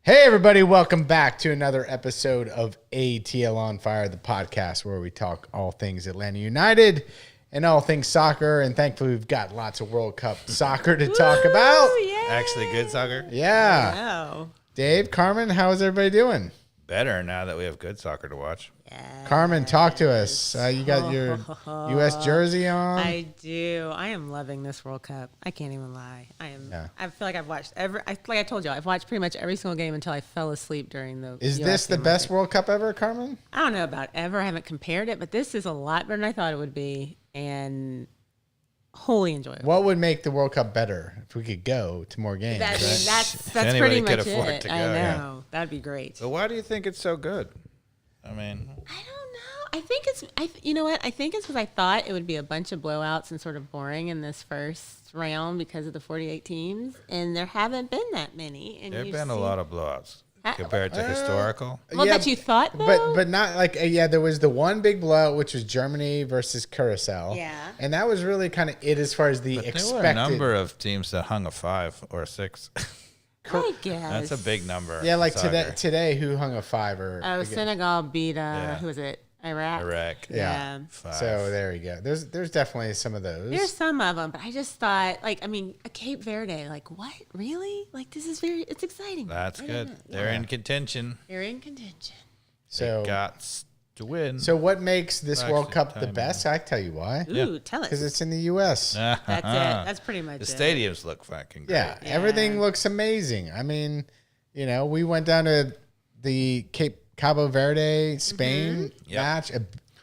Hey, everybody. Welcome back to another episode of ATL on Fire, the podcast where we talk all things Atlanta United and all things soccer. And thankfully, we've got lots of World Cup soccer to talk about. Yay. Actually, good soccer? Yeah. Wow. Dave, Carmen, how is everybody doing? Better now that we have good soccer to watch. Carmen, talk to us. You got your U.S. jersey on? I do. I am loving this World Cup. I can't even lie. I am. Yeah. I feel like I've watched like I told you, I've watched pretty much every single game until I fell asleep during the. Is US this the game, best World Cup ever, Carmen? I don't know about ever. I haven't compared it, but this is a lot better than I thought it would be, and wholly enjoyable. What would make the World Cup better if we could go to more games? That's anybody pretty could much afford it. to go, I know. yeah. That'd be great. So why do you think it's so good? I mean, I don't know. I think it's. You know what? I think it's because I thought it would be a bunch of blowouts and sort of boring in this first round because of the 48 teams, and there haven't been that many. And there have been a lot of blowouts compared to historical. Well, that you thought, though? But not like, there was the one big blowout, which was Germany versus Curacao. Yeah. And that was really kind of it as far as the But expected. there were a number of teams that hung a 5 or 6. I guess. That's a big number. Yeah, like soccer. today, who hung a 5 or? Oh, Senegal beat, Yeah. who was it? Iraq. Yeah. 5. So there you go. There's definitely some of those. There's some of them, but I just thought, a Cape Verde, what? Really? This is it's exciting. That's I good. don't know. They're in contention. They're in contention. So They got to win. So what makes this Actually, World Cup the timing. best? I tell you why. Ooh, tell us. Because it's in the U.S. That's it. That's pretty much The it. stadiums look fucking great. Yeah, everything looks amazing. I mean, we went down to the Cabo Verde, Spain match.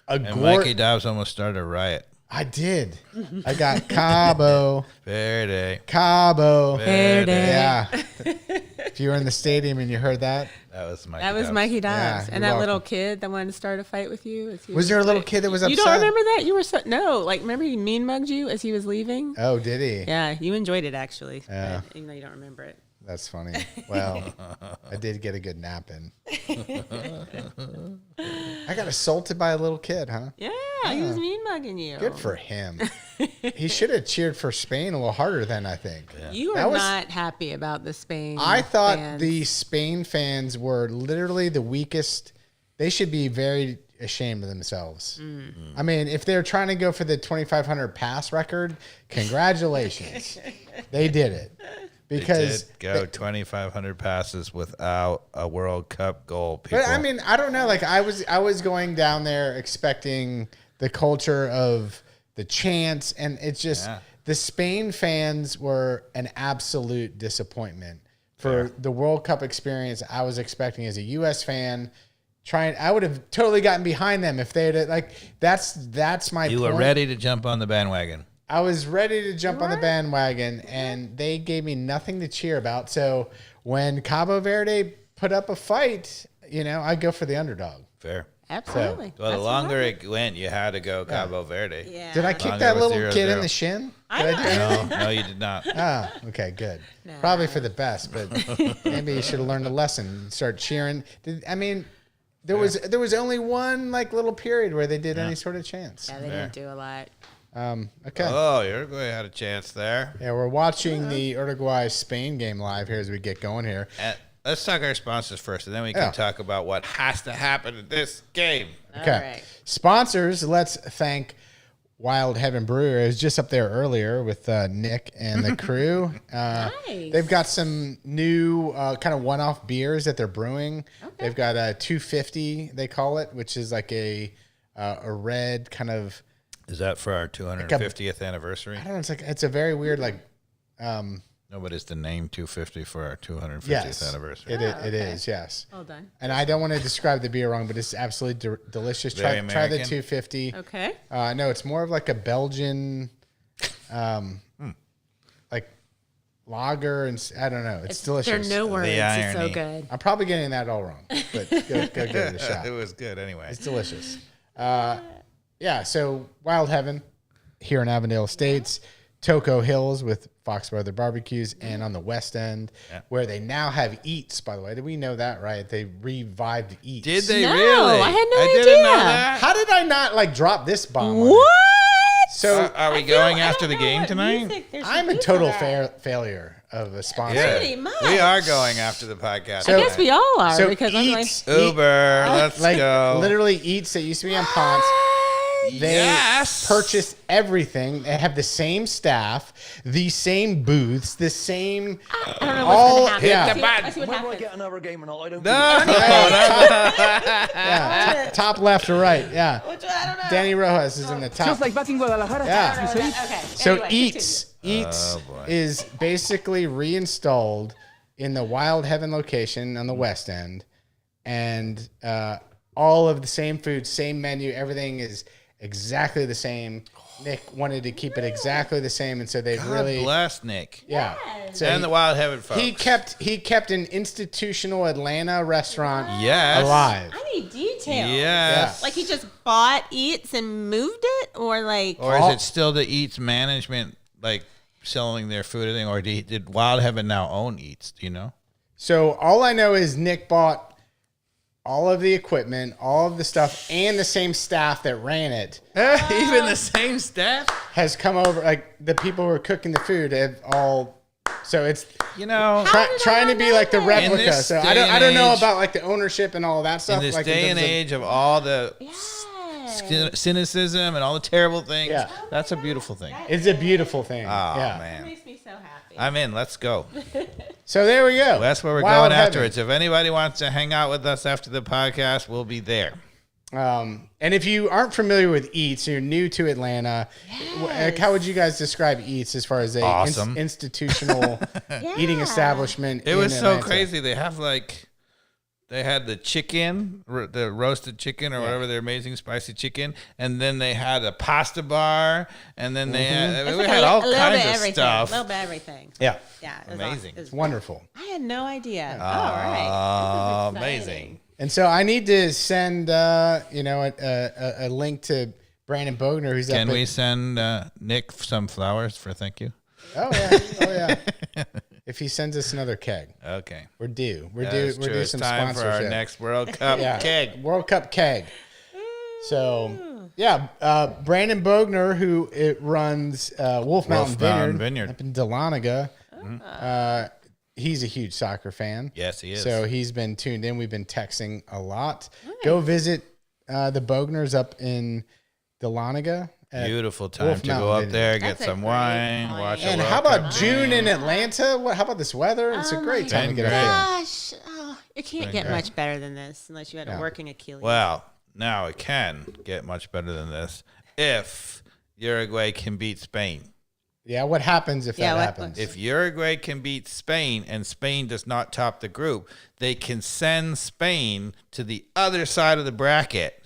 And Mikey Dobbs almost started a riot. I did. I got Cabo Verde. Verde. Yeah. If you were in the stadium and you heard that. That was Mikey That was Dobbs. Mikey Dobbs. Yeah, and you're that little welcome. kid that wanted to start a fight with you. Was there a little kid that was upset? You don't remember that? You were remember he mean mugged you as he was leaving? Oh, did he? Yeah, you enjoyed it actually. Yeah. But even though you don't remember it. That's funny. Well, I did get a good nap in. I got assaulted by a little kid, huh? Yeah, he was mean mugging you. Good for him. He should have cheered for Spain a little harder then, I think. Yeah. You That were was- not happy about the Spain. I thought fans. the Spain fans were literally the weakest. They should be very ashamed of themselves. I mean, if they're trying to go for the 2,500 pass record, congratulations. They did it. Because they did go 2,500 passes without a World Cup goal. People. But I mean, I don't know. I was going down there expecting the culture of the chants, and it's just the Spain fans were an absolute disappointment for the World Cup experience. I was expecting as a U.S. fan. I would have totally gotten behind them if they had that's my. You point. were ready to jump on the bandwagon. I was ready to jump on the bandwagon, and they gave me nothing to cheer about. So when Cabo Verde put up a fight, I go for the underdog. Fair. Absolutely. Well, the That's longer what it went, you had to go Cabo Verde. Yeah. Did I kick Longer that was little kid in 0-0. the shin? I Did I do anything? No, you did not. Oh, okay, good. No. Probably for the best, but maybe you should have learned a lesson and start cheering. There was only one little period where they did any sort of chants. Yeah, they didn't do a lot. Okay. Oh, Uruguay had a chance there. Yeah, we're watching the Uruguay-Spain game live here as we get going here. And let's talk our sponsors first, and then we can talk about what has to happen in this game. Okay. All right. Sponsors, let's thank Wild Heaven Brewer. It was just up there earlier with Nick and the crew. Nice. They've got some new kind of one-off beers that they're brewing. Okay. They've got a 250, they call it, which is like a red kind of, Is that for our 250th anniversary? I don't know, it's a very weird No, but it's the name 250 for our 250th yes, anniversary. it is, yes. Well done. And I don't want to describe the beer wrong, but it's absolutely delicious. Try Very the American. 250. Okay. No, it's more of like a Belgian, like lager, and I don't know. It's delicious. There are no words. It's so irony. good. I'm probably getting that all wrong, but go give it a shot. It was good anyway. It's delicious. Yeah, so Wild Heaven here in Avondale Estates, Toco Hills with Fox Brother Barbecues, and on the West End, where they now have Eats, by the way. Did we know that, right? They revived Eats. Did they No, really? I had no didn't idea. know that. How did I not, drop this bomb on it? What? So Are we going after the game tonight? I'm a total failure. a sponsor. Yeah. Pretty much. We are going after the podcast. I guess we all are So because I'm like, Uber, let's like go. literally Eats that used to be on Ponce. They Yes. purchased everything. They have the same staff, the same booths, the same. I don't know all- what's going to yeah. happen. Let's see what Whether I happens. get another game or not, I don't Yeah, top left or right. Yeah. Which one? I don't know. Danny Rojas is in the top. Just like back in Guadalajara. Yeah. You see? Okay. So anyway, Eats Oh, boy. is basically reinstalled in the Wild Heaven location on the West End, and all of the same food, same menu, everything is exactly the same. Nick wanted to keep it exactly the same, and so they God really, bless Nick. yeah. So And the Wild Heaven folks. he kept an institutional Atlanta restaurant Yes. alive. I need details. Yes. Like he just bought Eats and moved it, or like Or is it still the Eats management, like selling their food and thing? Or did Wild Heaven now own Eats? Do you know? So all I know is Nick bought all of the equipment, all of the stuff, and the same staff that ran it Even the same staff? has come over. Like the people who are cooking the food have all. So it's You know, trying to be like the replica. this So day I and don't know age- about like the ownership and all of that in stuff. this like day and terms of- age of all the yes. cynicism and all the terrible things, Yeah. that's a beautiful thing. It's a beautiful thing. Oh, yeah. That man. makes me so happy. I'm in. Let's go. So there we go. That's where we're Wild going Heaven. afterwards. If anybody wants to hang out with us after the podcast, we'll be there. And if you aren't familiar with Eats, you're new to Atlanta. Yes. How would you guys describe Eats as far as a Awesome. institutional eating Yeah. establishment? It was in so Atlanta? crazy. They had the chicken, the roasted chicken or whatever, their amazing spicy chicken, and then they had a pasta bar, and then they had It's we like had a all little kinds bit of everything, stuff. A little bit everything. Yeah, Yeah, it was Amazing. awesome. It was wonderful. I had no idea. All right. This is Amazing. exciting. And so I need to send a link to Brandon Bogner, who's Can up we at, send Nick some flowers for thank you? oh yeah. If he sends us another keg, Okay. we're due. We're That's due. true. We're due It's some time for sponsorship. our next World Cup keg. World Cup keg. So yeah, Brandon Bogner, who runs Wolf Mountain Vineyard up in Dahlonega. He's a huge soccer fan. Yes, he is. So he's been tuned in. We've been texting a lot. Go visit the Bogners up in Dahlonega. at Beautiful time Wolf to go Mountain up there, That's get a some great wine, point. watch And a how World about Cup. June in Atlanta? How about this weather? It's a great time to get up there. Gosh, it can't get much better than this unless you had a working Achilles. Well, now it can get much better than this if Uruguay can beat Spain. Yeah, what happens if Yeah, that what- happens? If Uruguay can beat Spain and Spain does not top the group, they can send Spain to the other side of the bracket.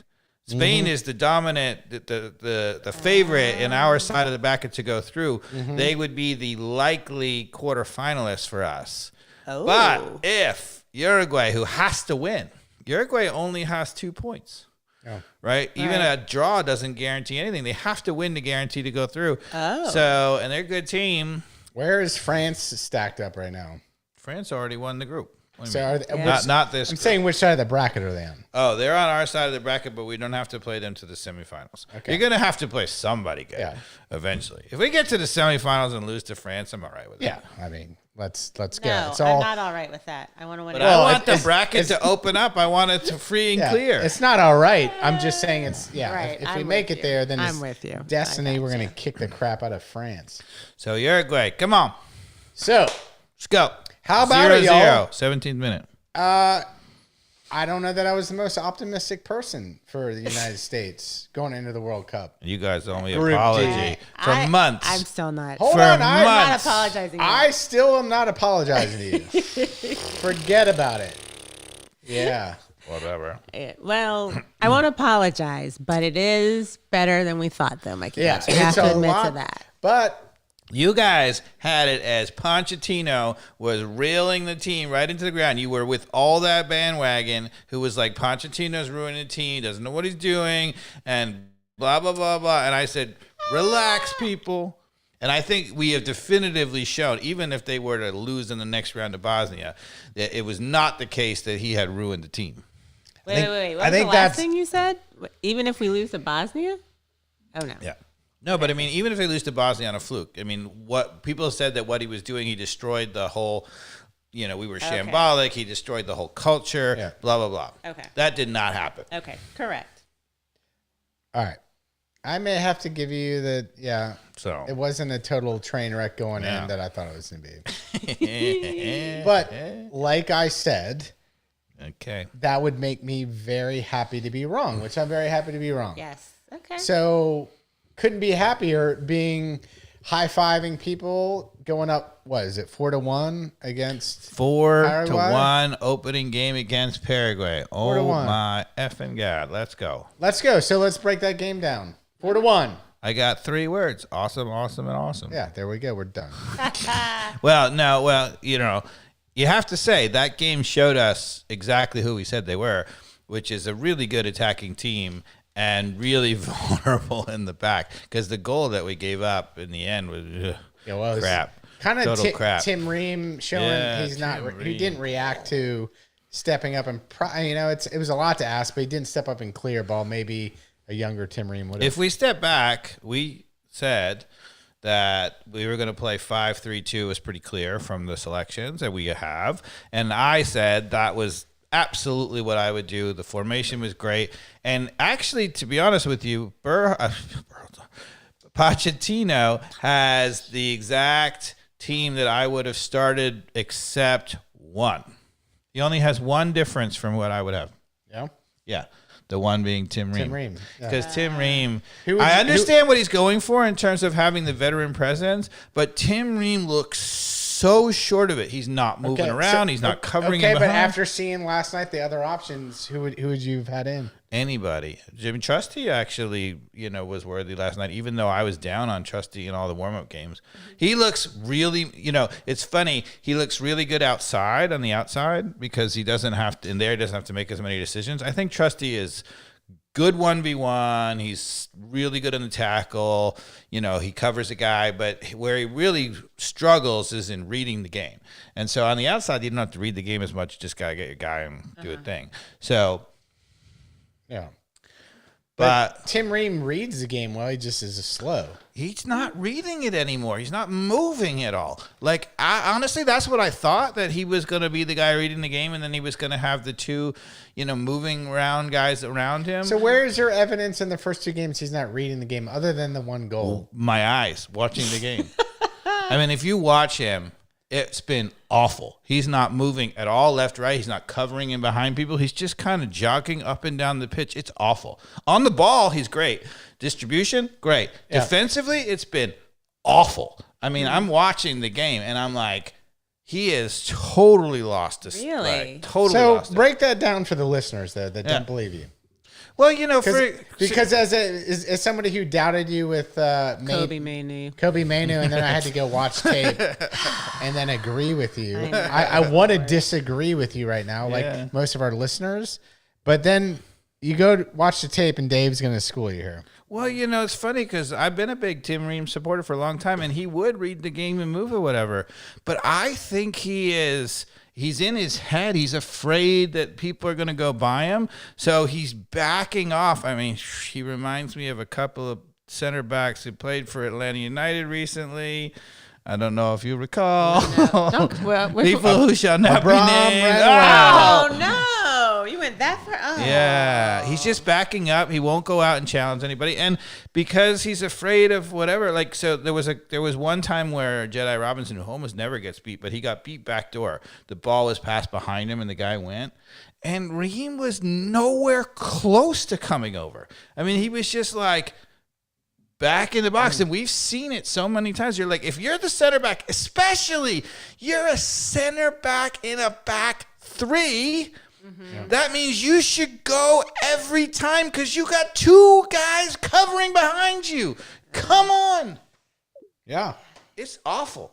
Spain is the dominant, the favorite in our side of the bracket to go through. They would be the likely quarterfinalists for us. Oh. But if Uruguay, who has to win, Uruguay only has 2 points. Oh. Right? Even a draw doesn't guarantee anything. They have to win to guarantee to go through. Oh. So, and they're a good team. Where is France stacked up right now? France already won the group. What do you So mean? are they, not this. I'm group. saying which side of the bracket are they on? Oh, they're on our side of the bracket, but we don't have to play them to the semifinals. Okay. You're going to have to play somebody good eventually. If we get to the semifinals and lose to France, I'm all right with it. Yeah, I mean, let's go. No, It's all. I'm not all right with that. I want to win. But it. I Well, want the it's- bracket to open up. I want it to free and yeah, clear. It's not all right. I'm just saying it's Right, If we I'm make with it you. there, then I'm it's with you. destiny. I We're gotcha. gonna kick the crap out of France. So Uruguay, come on. So Let's go. How about it, y'all? 17th minute. I don't know that I was the most optimistic person for the United States going into the World Cup. You guys owe me Group D. apology for months. I'm still not. Hold For on, I'm not months. apologizing. I still am not apologizing to you. Forget about it. Yeah. Whatever. Well, I won't apologize, but it is better than we thought, though, Mikey. Yeah. You have it's to a admit lot, to that. But You guys had it as Pochettino was reeling the team right into the ground. You were with all that bandwagon who was like, Pochettino's ruining the team, doesn't know what he's doing, and blah, blah, blah, blah. And I said, relax, people. And I think we have definitively shown, even if they were to lose in the next round of Bosnia, that it was not the case that he had ruined the team. Wait. What I was think the last that's- thing you said? Even if we lose to Bosnia? Oh, no. Yeah. No, but I mean, even if they lose to Bosnia on a fluke, I mean, what people said that what he was doing, he destroyed the whole, we were shambolic. He destroyed the whole culture, blah, blah, blah. Okay. That did not happen. Okay, correct. All right. I may have to give you So it wasn't a total train wreck going in that I thought it was going to be. But like I said, okay, that would make me very happy to be wrong, which I'm very happy to be wrong. Yes. Okay. So couldn't be happier being high-fiving people going up, what is it, 4-1 against 4-1 opening game against Paraguay. Oh 4-1. my effing God. Let's go. Let's go. So let's break that game down. 4-1. I got 3 words. Awesome, awesome, and awesome. Yeah, there we go. We're done. You have to say that game showed us exactly who we said they were, which is a really good attacking team and really vulnerable in the back, because the goal that we gave up in the end was crap. Kind of crap. Tim Ream showing he didn't react to stepping up and it was a lot to ask, but he didn't step up and clear ball. Maybe a younger Tim Ream would have. If we step back, we said that we were going to play 5-3-2 was pretty clear from the selections that we have, and I said that was absolutely what I would do. The formation was great. And actually, to be honest with you, Pochettino has the exact team that I would have started except one. He only has one difference from what I would have. Yeah? Yeah. The one being Tim Ream. Tim Ream. Because Tim Ream, I understand what he's going for in terms of having the veteran presence, but Tim Ream looks so short of it. He's not moving around. He's not covering him behind. But after seeing last night the other options, who would you have had in? Anybody. Jimmy Trusty actually, was worthy last night, even though I was down on Trusty in all the warm-up games. He looks really, it's funny. He looks really good on the outside, because he doesn't have to make as many decisions. I think Trusty is good 1v1. He's really good in the tackle. He covers a guy, but where he really struggles is in reading the game. And so on the outside, you don't have to read the game as much. You just got to get your guy and do a thing. So, yeah. But Tim Ream reads the game well. He just is slow. He's not reading it anymore. He's not moving at all. Like, honestly, that's what I thought, that he was going to be the guy reading the game, and then he was going to have the two, moving around guys around him. So where is your evidence in the first 2 games he's not reading the game other than the one goal? My eyes watching the game. I mean, if you watch him, it's been awful. He's not moving at all left, right. He's not covering in behind people. He's just kind of jogging up and down the pitch. It's awful. On the ball, he's great. Distribution, great. Yeah. Defensively, it's been awful. I mean, I'm watching the game, and I'm like, he is totally lost his Really? Totally lost it. Break that down for the listeners that don't believe you. Well, because as somebody who doubted you with Kobe Manu, and then I had to go watch tape and then agree with you. I want to disagree with you right now, like most of our listeners. But then you go watch the tape, and Dave's going to school you here. Well, it's funny because I've been a big Tim Ream supporter for a long time, and he would read the game and move or whatever. But I think he's in his head. He's afraid that people are going to go by him. So he's backing off. I mean, he reminds me of a couple of center backs who played for Atlanta United recently. I don't know if you recall. People who shall not be named. Oh, no. You went that far? Oh. Yeah. He's just backing up. He won't go out and challenge anybody. And because he's afraid of whatever, so there was one time where Jedi Robinson, who almost never gets beat, but he got beat backdoor. The ball was passed behind him, and the guy went. And Raheem was nowhere close to coming over. I mean, he was just like back in the box, and we've seen it so many times. You're like, if you're the center back, especially you're a center back in a back 3, that means you should go every time, because you got 2 guys covering behind you. Come on. Yeah. It's awful.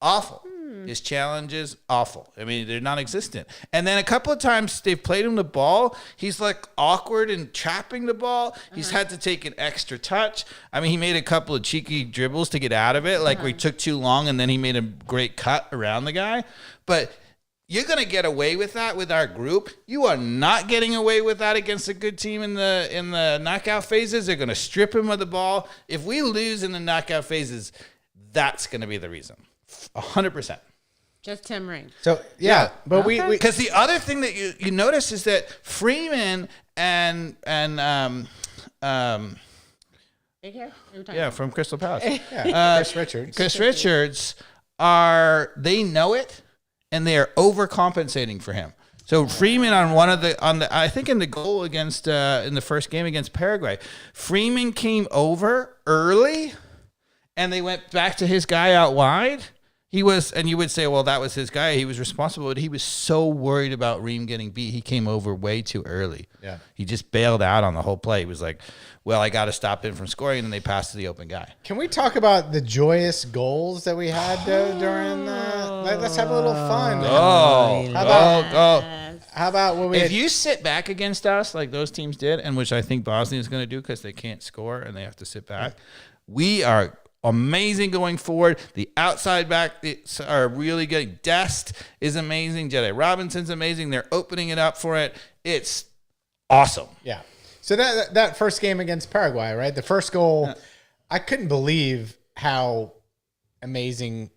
Awful. His challenges, awful. I mean, they're non-existent. And then a couple of times they've played him the ball. He's like awkward in trapping the ball. He's had to take an extra touch. I mean, he made a couple of cheeky dribbles to get out of it. Like we took too long, and then he made a great cut around the guy. But you're going to get away with that with our group. You are not getting away with that against a good team in the knockout phases. They're going to strip him of the ball. If we lose in the knockout phases, that's going to be the reason. 100%. Just Tim Ring. So but we because the other thing that you notice is that Freeman and Big hair? from Crystal Palace, Chris Richards. they know it and they are overcompensating for him. So Freeman on the I think in the goal against in the first game against Paraguay, Freeman came over early, and they went back to his guy out wide. He was, and you would say, well, that was his guy. He was responsible, but he was so worried about Reem getting beat. He came over way too early. Yeah. He just bailed out on the whole play. He was like, well, I got to stop him from scoring, and then they passed to the open guy. Can we talk about the joyous goals that we had during let's have a little fun. How about when we if you sit back against us like those teams did, and which I think Bosnia is going to do because they can't score and they have to sit back, we are amazing going forward. The outside back are really good. Dest is amazing. Jedi Robinson's amazing. They're opening it up for it. It's awesome. Yeah. So that first game against Paraguay, right? The first goal, I couldn't believe how amazing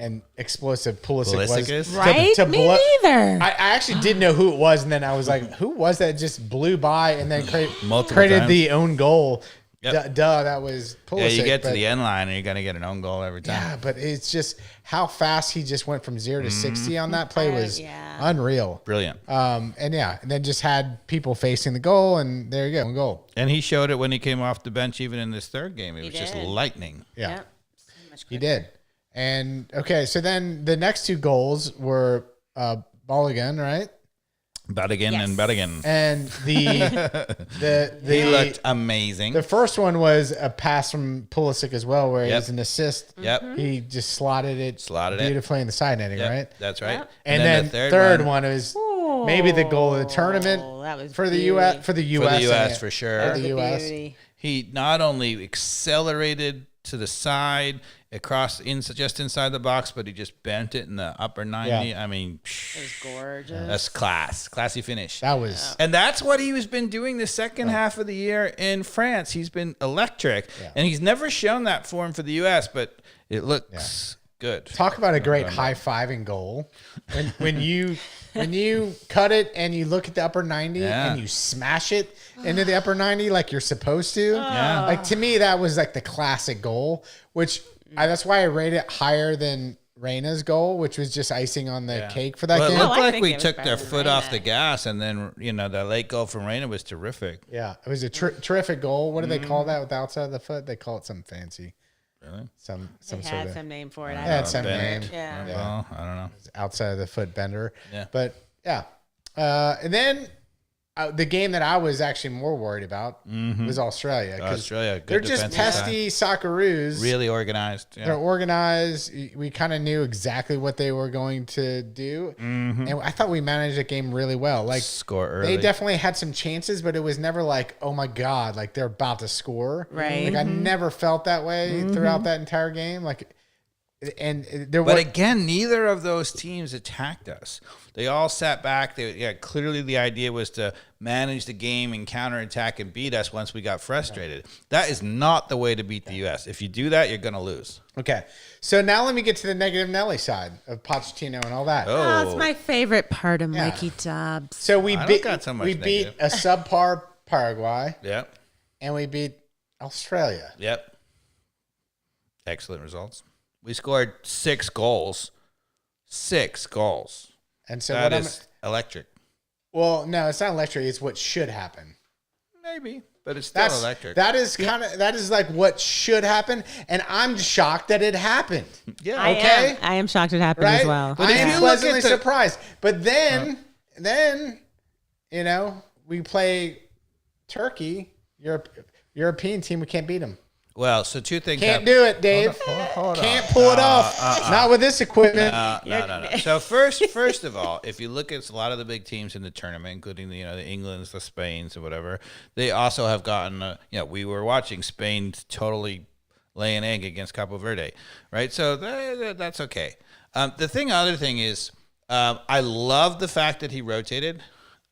and explosive Pulisic was. is. Right? Me neither. I actually did know who it was, and then I was like, who was that? Just blew by and then Multiple created times. the own goal. Yep. Duh, that was Pulisic. Yeah, you get to the end line and you're going to get an own goal every time. Yeah, but it's just how fast he just went from 0 to 60 on that play was unreal. Brilliant. And then just had people facing the goal, and there you go, one goal. And he showed it when he came off the bench, even in this third game. It was just lightning. Yeah, Yep. So much he quicker. did. And okay, so then the next two goals were ball again, right? Badigan Yes. and Badigan. And the He looked amazing. The first one was a pass from Pulisic as well, where it was an assist. Yep. He just slotted it Slotted it. beautifully in the side netting, Yep, right? that's right. Yep. And then the third one was maybe the goal of the tournament that was for the beauty. U.S. For the U.S. for sure. For That was the a U.S. beauty. He not only accelerated to the side across just inside the box, but he just bent it in the upper 90. Yeah. I mean, It was gorgeous. that's classy finish. That was And that's what he has been doing the second half of the year in France. He's been electric, and he's never shown that form for the U.S., but it looks good. talk about a great high-fiving goal. When you cut it and you look at the upper 90 and you smash it into the upper 90 like you're supposed to. Yeah. Like, to me, that was like the classic goal, which that's why I rate it higher than Reyna's goal, which was just icing on the cake for that Well, it game. looked I like think we it was took better their than foot off Reyna. the gas, and then, the late goal from Reyna was terrific. Yeah, it was a terrific goal. What do they call that with the outside of the foot? They call it something fancy. Really? Some It sort had of some name for it. I yeah, don't it's some know. name. Yeah. Well, I don't know. outside of the foot bender. Yeah. But yeah. And then the game that I was actually more worried about was Australia. 'cause Australia, good they're just defensive pesty Socceroos. Really organized. Yeah. They're organized. We kind of knew exactly what they were going to do. And I thought we managed the game really well. Like, Score early. they definitely had some chances, but it was never like, oh my God, like they're about to score. Right. Like, I never felt that way throughout that entire game. Like, and there But was again, neither of those teams attacked us. They all sat back. Clearly the idea was to manage the game and counterattack and beat us once we got frustrated. That is not the way to beat the U.S. If you do that, you're going to lose. okay. So now let me get to the negative Nelly side of Pochettino and all that. Oh, it's my favorite part of Yeah. Mikey Dobbs. So we I don't beat got so much we beat negative. a subpar Paraguay Yep. and we beat Australia. Yep. Excellent results. We scored 6 goals. 6 goals. And so That what is electric. well, no, it's not electric. It's what should happen. Maybe, but it's still That's electric. That is like what should happen, and I'm shocked that it happened. yeah. I am shocked it happened Right? as well. But I if you am look pleasantly at the- surprised. But then we play Turkey, European team. We can't beat them. Well, so 2 things Can't happened. do it, Dave. Hold on. Can't pull it off. Not with this equipment. No. So first of all, if you look at a lot of the big teams in the tournament, including the Englands, the Spains, or whatever, they also have gotten. We were watching Spain totally lay an egg against Capo Verde, right? So that's okay. The other thing is, I love the fact that he rotated.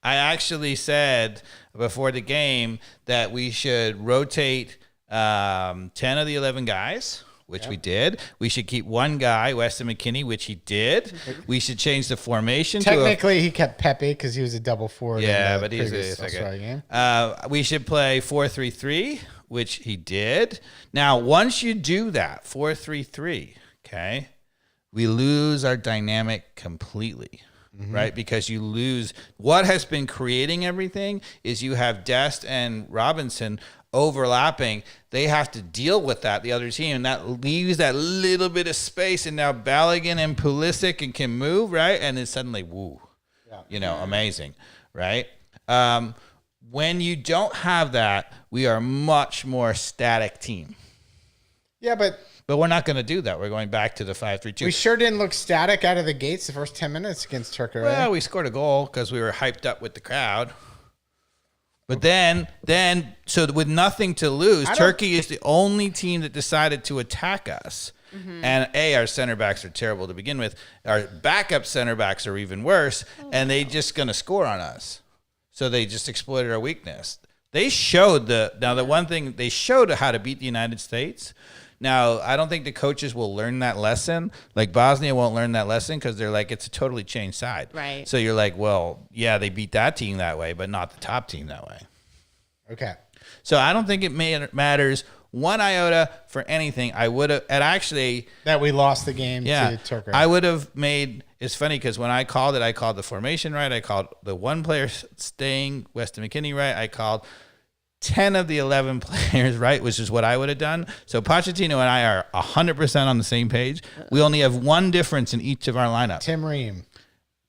I actually said before the game that we should rotate 10 of the 11 guys, which we did. We should keep one guy, Weston McKennie, which he did. We should change the formation. Technically, he kept Pepe because he was a double forward. Yeah, but he's a game. We should play 4-3-3, which he did. Now, once you do that, 4-3-3, okay, we lose our dynamic completely. Right, because you lose what has been creating everything is you have Dest and Robinson overlapping. They have to deal with that, the other team, and that leaves that little bit of space. And now Balogun and Pulisic can move, right? And then suddenly, woo, amazing, right? When you don't have that, we are a much more static team. Yeah, but we're not going to do that. We're going back to the 5-3-2. We sure didn't look static out of the gates the first 10 minutes against Turkey. Well, we scored a goal because we were hyped up with the crowd. But then, so with nothing to lose, Turkey is the only team that decided to attack us. Mm-hmm. And our center backs are terrible to begin with. Our backup center backs are even worse, and they just going to score on us. So they just exploited our weakness. They showed the one thing they showed how to beat the United States. Now, I don't think the coaches will learn that lesson. Like Bosnia won't learn that lesson because they're like, it's a totally changed side. Right. So you're like, well, yeah, they beat that team that way, but not the top team that way. Okay. So I don't think it matters one iota for anything. I would have, and actually. That we lost the game to Turkey. I would have made, it's funny because when I called it, I called the formation right. I called the one player staying, Weston McKennie right. I called 10 of the 11 players, right, which is what I would have done. So Pochettino and I are 100% on the same page. We only have one difference in each of our lineup. Tim Ream.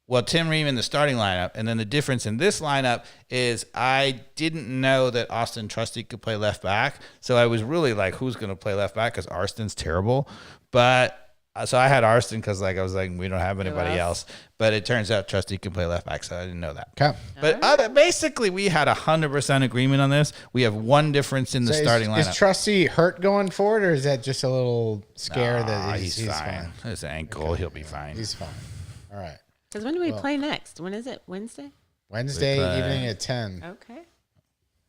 Well, Tim Ream in the starting lineup. And then the difference in this lineup is I didn't know that Austin Trusty could play left back. So I was really like, who's going to play left back? Because Arston's terrible. But so I had Arston because I was like, we don't have anybody else. But it turns out Trusty can play left back, so I didn't know that. Okay. But basically, we had 100% agreement on this. We have one difference in the starting lineup. Is Trusty hurt going forward, or is that just a little scare that he's fine? His ankle, he'll be fine. He's fine. All right. Because when do we play next? When is it? Wednesday? Wednesday evening at 10. Okay.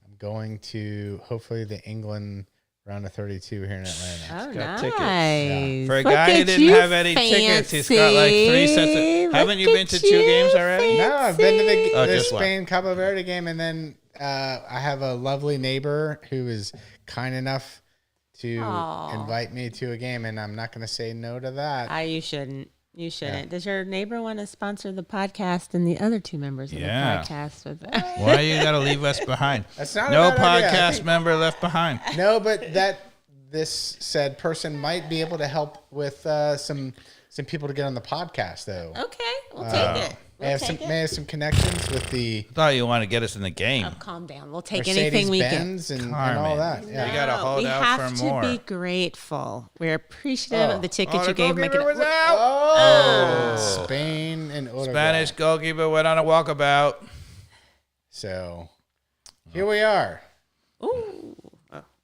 I'm going to hopefully the England round of 32 here in Atlanta. Oh, got nice. Yeah. For a guy who didn't have any tickets, he's got like 3 sets of... Haven't you been to 2 games already? No, I've been to the Spain Cabo Verde game, and then I have a lovely neighbor who is kind enough to invite me to a game, and I'm not going to say no to that. You shouldn't. You shouldn't. Yeah. Does your neighbor want to sponsor the podcast and the other 2 members of the podcast? With Why you got to leave us behind? That's not no podcast member left behind. No, but this said person might be able to help with some people to get on the podcast, though. Okay, we'll take it. May have some connections with the. I thought you want to get us in the game. Oh, calm down. We'll take anything we get. And all that. Yeah. You got to hold out for more. We have to be grateful. We're appreciative of the ticket you gave. Was out. Spain and Uruguay. Spanish goalkeeper went on a walkabout. So here we are. Ooh.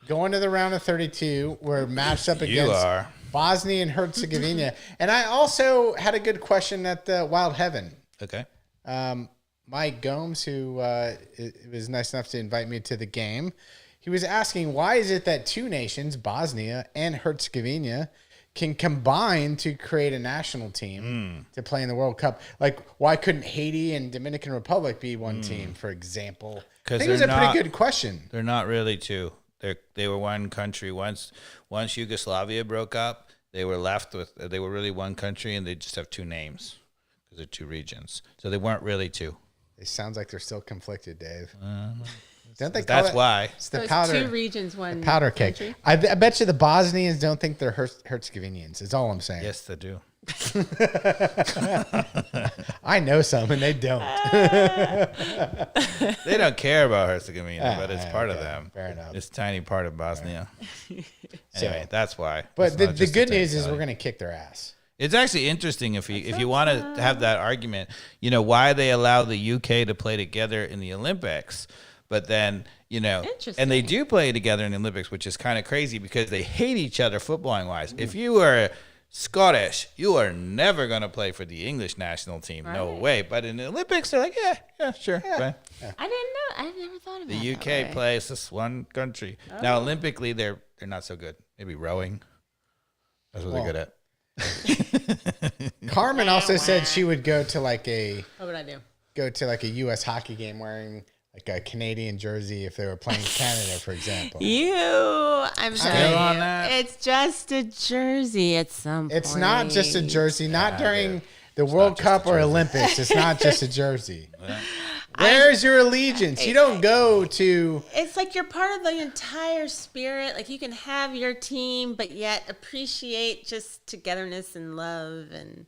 Going to the round of 32. We're matched up against Bosnia and Herzegovina. And I also had a good question at the Wild Heaven. Okay. Mike Gomes, who was nice enough to invite me to the game, he was asking, why is it that 2 nations, Bosnia and Herzegovina, can combine to create a national team to play in the World Cup? Like, why couldn't Haiti and Dominican Republic be one team, for example? I think it was a pretty good question. They're not really 2. They were one country. Once Yugoslavia broke up, they were left with, they were really one country, and they just have 2 names. They're 2 regions, so they weren't really 2. It sounds like they're still conflicted, Dave. Don't they? That's why. It's the so powder. 2 regions, one powder cake. Country? I bet you the Bosnians don't think they're Herzegovinians. Is all I'm saying. Yes, they do. I know some, and they don't. They don't care about Herzegovina, but it's part of them. Fair enough. It's a tiny part of Bosnia. Anyway, that's why. But the good news is we're going to kick their ass. It's actually interesting if you want to have that argument, why they allow the UK to play together in the Olympics, but then, and they do play together in the Olympics, which is kind of crazy because they hate each other footballing wise. If you were Scottish. You are never going to play for the English national team. No Right. way. But in the Olympics, they're like, yeah, sure. Fine. I didn't know. I've never thought about The it. UK plays this one country. Now, Olympically, they're not so good. Maybe rowing. That's what they're good at. Carmen also said she would go to like a US hockey game wearing like a Canadian jersey if they were playing Canada, for example. I'm sorry. on that? It's just a jersey at some point. It's not just a jersey. Not during the World Cup or Olympics. It's not just a jersey. Where's your allegiance? You don't go to. It's like you're part of the entire spirit. Like you can have your team, but yet appreciate just togetherness and love and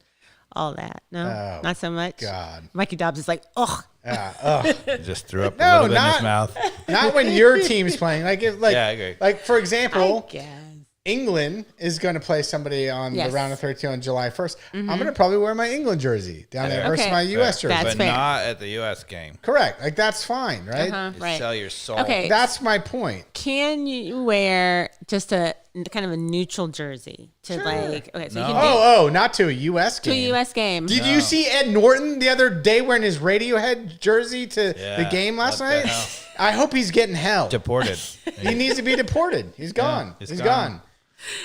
all that. No, not so much. God. Mikey Dobbs is like, ugh. He just threw up a No, little bit in his not- mouth. Not when your team's playing. Like, Yeah, I agree. Like for I example, guess. England is going to play somebody on Yes. the round of 32 on July 1st. I'm going to probably wear my England jersey down there versus Okay. my U.S. jersey. That's But fair. not at the U.S. game. Correct. Like that's fine, right? You Right. sell your soul. Okay. That's my point. Can you wear just a kind of a neutral jersey to like? Okay, so you can do Oh, not to a U.S. to a game. U.S. game. Did you see Ed Norton the other day wearing his Radiohead jersey to the Yeah. game last What the night? hell? I hope he's getting hell. Deported. He needs to be deported. He's gone. he's He's gone. gone.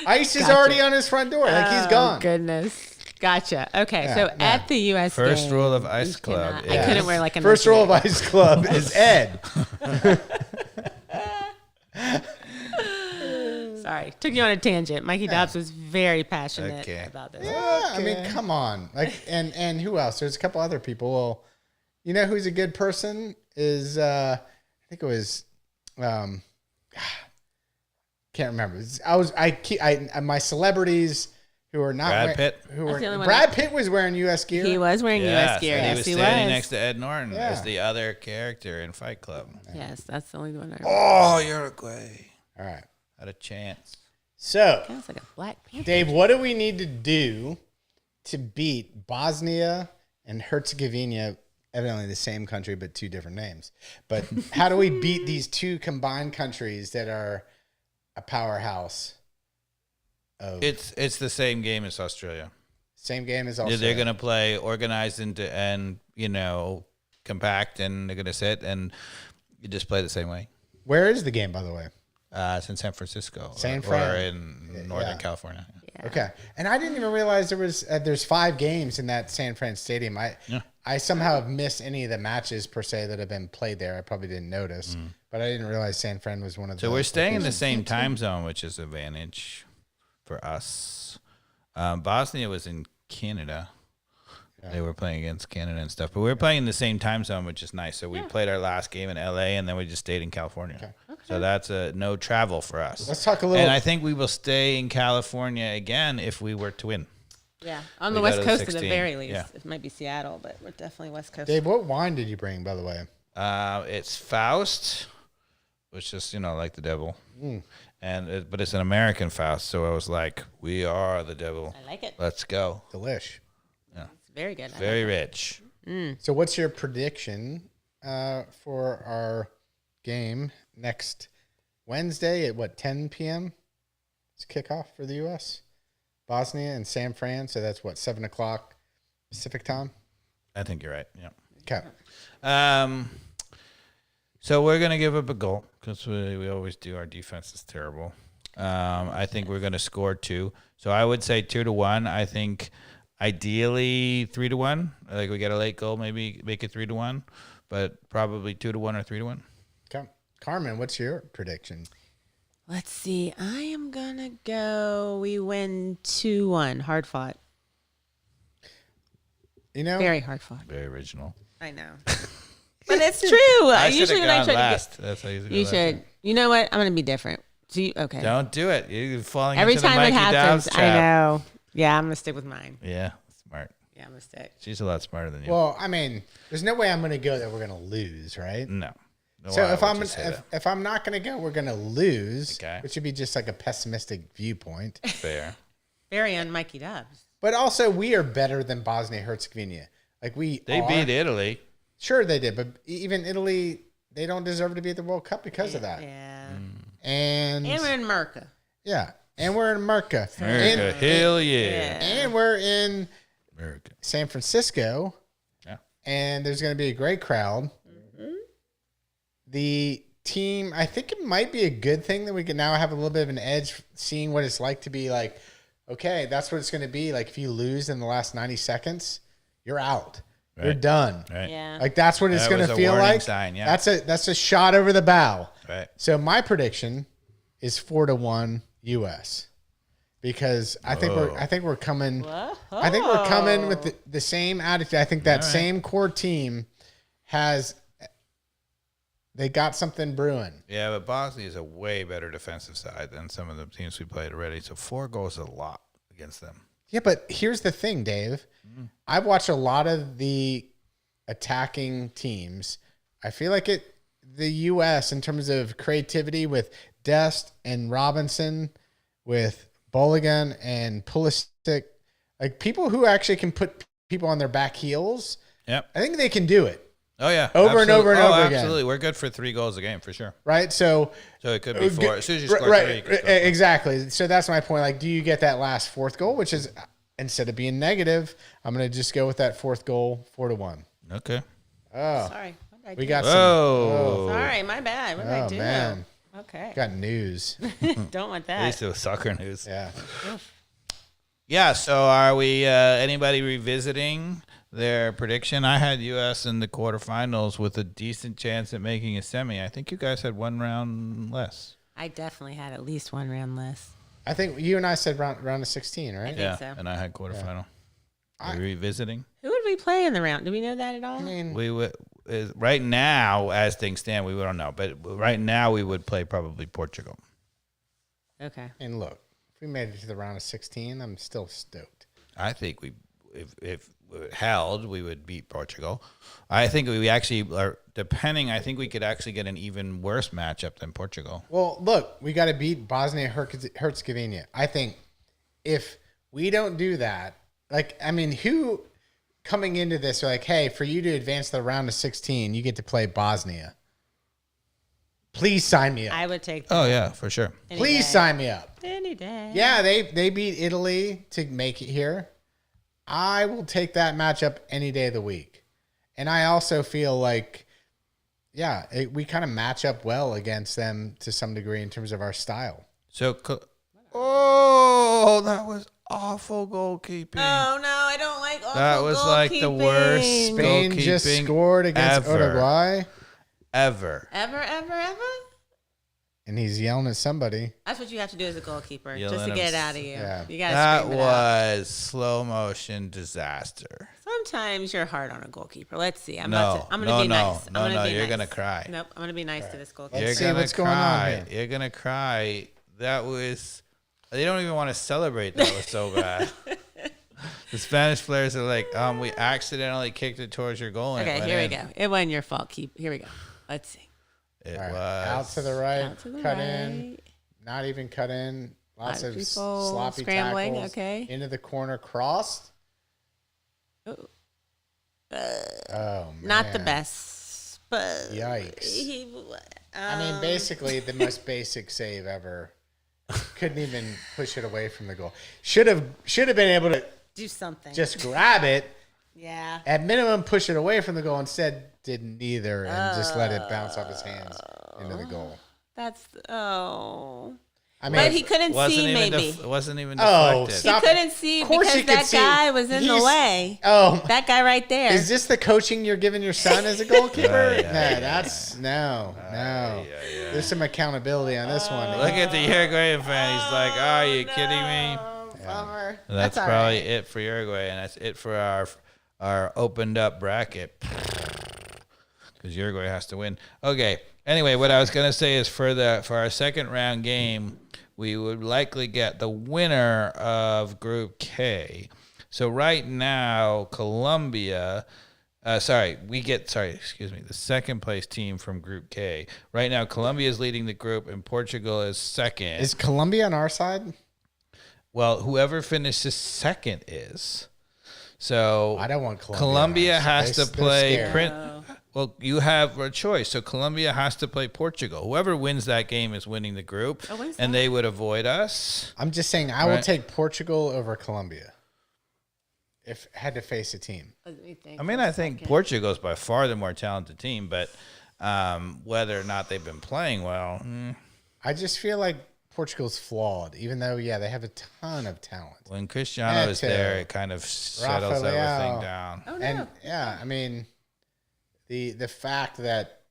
ICE is Gotcha. already on his front door. Like he's Oh, gone. goodness. Gotcha. Okay, so yeah. at the U.S. First game, rule of Ice you Club cannot- I is- couldn't wear like a First Nike. rule of Ice Club is Ed. Sorry, took you on a tangent. Mikey Dobbs was very passionate Okay. about this. Yeah, I mean, come on. Like, and who else? There's a couple other people. Well, you know who's a good person is I think it was can't remember. My celebrities who are not Brad Pitt. Who That's were the only one Brad Pitt was wearing U.S. gear. He was wearing Yes, U.S. gear. and Yes, he was he standing was. next to Ed Norton Yeah. as the other character in Fight Club. Yes, that's the only one. I Oh, Uruguay All right. had a chance. So, Sounds like a Black Panther. Dave, what do we need to do to beat Bosnia and Herzegovina? Evidently the same country, but two different names. But how do we beat these two combined countries that are a powerhouse? It's the same game as Australia. Same game as also. They're going to play organized and compact, and they're going to sit, and you just play the same way. Where is the game, by the way? It's in San Francisco San or Fran. in Northern Yeah. California. Yeah. Okay, and I didn't even realize there's 5 games in that San Fran stadium. I somehow have missed any of the matches per se that have been played there. I probably didn't notice, but I didn't realize San Fran was one of the. So we're staying in the same time zone, which is an advantage for us. Bosnia was in Canada. They were playing against Canada and stuff, but we were playing in the same time zone, which is nice. So we played our last game in LA, and then we just stayed in California. Okay. So that's no travel for us. Let's talk a little. And I think we will stay in California again if we were to win. Yeah, on We the go West to the Coast at the 16. very least. Yeah. It might be Seattle, but we're definitely West Coast. Dave, what wine did you bring, by the way? It's Faust, which is like the devil, but it's an American Faust. So I was like, "We are the devil. I like it. Let's go." Delish. It's very good. I Very like rich. So, what's your prediction for our game next Wednesday at 10 p.m.? It's kickoff for the U.S. Bosnia and San Fran. So that's 7 o'clock Pacific time. I think you're right. Yeah. Okay. So we're gonna give up a goal because we always do. Our defense is terrible. I think we're gonna score 2. So I would say 2-1. I think ideally 3-1. Like we get a late goal, maybe make it 3-1, but probably 2-1 or 3-1. Okay. Carmen, what's your prediction? Let's see. I am gonna go. We win 2-1. Hard fought. Very hard fought. Very original. I know. But it's true. I should Usually have when I gone try last. to That's how you get, you should. You know what? I'm gonna be different. So okay. Don't do it. You're falling Every into the time it Mikey happens, Dobbs I trap. know. Yeah, I'm gonna stick with mine. Yeah, smart. Yeah, I'm gonna stick. She's a lot smarter than you. Well, I mean, there's no way I'm going to go that we're going to lose, right? No. So Why if would I'm you say that? if I'm not going to go, we're going to lose, Okay. which would be just like a pessimistic viewpoint. Fair. Very on Mikey Dobbs. But also, we are better than Bosnia Herzegovina. Like They beat Italy. Sure, they did, but even Italy, they don't deserve to be at the World Cup because of that. Yeah. And And we're in America. yeah, And we're in America. America, hell yeah. And we're in America. San Francisco. Yeah. And there's going to be a great crowd. Mm-hmm. The team, I think it might be a good thing that we can now have a little bit of an edge seeing what it's like to be like, okay, that's what it's going to be. Like if you lose in the last 90 seconds, you're out. Right. You're done. Right. Yeah. Like that's what it's going to feel like. Sign, yeah. That's a shot over the bow. Right. So my prediction is 4-1 US because I think we're coming. Whoa. I think we're coming with the same attitude. I think that same core team they got something brewing. Yeah, but Bosnia is a way better defensive side than some of the teams we played already. So 4 goals is a lot against them. Yeah, but here's the thing, Dave. I've watched a lot of the attacking teams. I feel like the U.S. in terms of creativity with Dest and Robinson, with Boligan and Pulisic, like people who actually can put people on their back heels. Yep. I think they can do it. Oh yeah, over and over again. Absolutely, we're good for 3 goals a game for sure. Right, so it could be 4. As soon as you score 3, you could score 4. Exactly. So that's my point. Like, do you get that last 4th goal, which is instead of being negative, I'm going to just go with that 4th goal, 4-1. Okay. Oh, Sorry. we got some. Sorry, my bad. What did I do? Man. Okay. Got news. Don't want At that. least it was soccer news. Yeah. Yeah. So are we? Anybody revisiting their prediction? I had U.S. in the quarterfinals with a decent chance at making a semi. I think you guys had 1 round less. I definitely had at least 1 round less. I think you and I said round of 16, right? think so. And I had quarterfinal. Are we revisiting? Who would we play in the round? Do we know that at all? I mean, We would right now, as things stand, we don't know. But right now, we would play probably Portugal. Okay. and look, if we made it to the round of 16, I'm still stoked. I think if it held, we would beat Portugal. I think we actually are depending. I think we could actually get an even worse matchup than Portugal. Well, look, we got to beat Bosnia-Herzegovina. I think if we don't do that, like, I mean, who coming into this are like, hey, for you to advance to the round of 16, you get to play Bosnia. Please sign me up. I would take that. Oh yeah, for sure. Please sign me up. Any day. Yeah, they beat Italy to make it here. I will take that matchup any day of the week. And I also feel like, yeah, we kind of match up well against them to some degree in terms of our style. So, that was awful goalkeeping. Oh, no, I don't like awful That was like the worst Spain just goalkeeping scored against ever. Uruguay. Ever. Ever? And he's yelling at somebody. That's what you have to do as a goalkeeper, Yelling just to at get it him. out of you. Yeah. You gotta That scream it out. was slow motion disaster. Sometimes you're hard on a goalkeeper. Let's see. I'm No, gonna no, be no, nice. no, I'm gonna no, be you're nice. gonna cry. Nope, I'm gonna be nice to this goalkeeper. Let's You're see gonna what's going on cry. here. You're gonna cry. That was. They don't even want to celebrate. That was so bad. The Spanish players are like, we accidentally kicked it towards your goal. And Okay, here we go. It wasn't your fault. Here we go. Let's see. It All right. was Out to the right, Out to the cut right. in, not even cut in. Lots of People sloppy scrambling, tackles. okay. Into the corner, crossed. Oh, Oh, man. not the best, but Yikes. I mean, basically the most basic save ever. Couldn't even push it away from the goal. Should have been able to do something. just grab it. Yeah. At minimum, push it away from the goal. Instead, didn't either, and just let it bounce off his hands into the goal. That's I mean, but he couldn't see. Maybe It wasn't even Oh, deflected. stop. he couldn't see Of course because he could that see. guy was in the He's- way. Oh, That guy right there. is this the coaching you're giving your son as a goalkeeper? Yeah, No. There's some accountability on this one. Look at the Uruguayan fan. He's like, "Are you kidding me?" Bummer. That's all probably right. it for Uruguay, and that's it for our opened up bracket. Because Uruguay has to win. Okay. Anyway, what I was gonna say is for our second round game, we would likely get the winner of Group K. So right now, Colombia. The second place team from Group K. Right now, Colombia is leading the group, and Portugal is second. Is Colombia on our side? Well, whoever finishes second is. So I don't want Colombia. Colombia on our side. has to They're play scared. Well, you have a choice. So Colombia has to play Portugal. Whoever wins that game is winning the group, and they would avoid us. I'm just saying I will take Portugal over Colombia if had to face a team. I think Portugal is by far the more talented team, but whether or not they've been playing well. I just feel like Portugal's flawed, even though, they have a ton of talent. When Cristiano is there, it kind of settles everything down. Oh, no. And, the fact that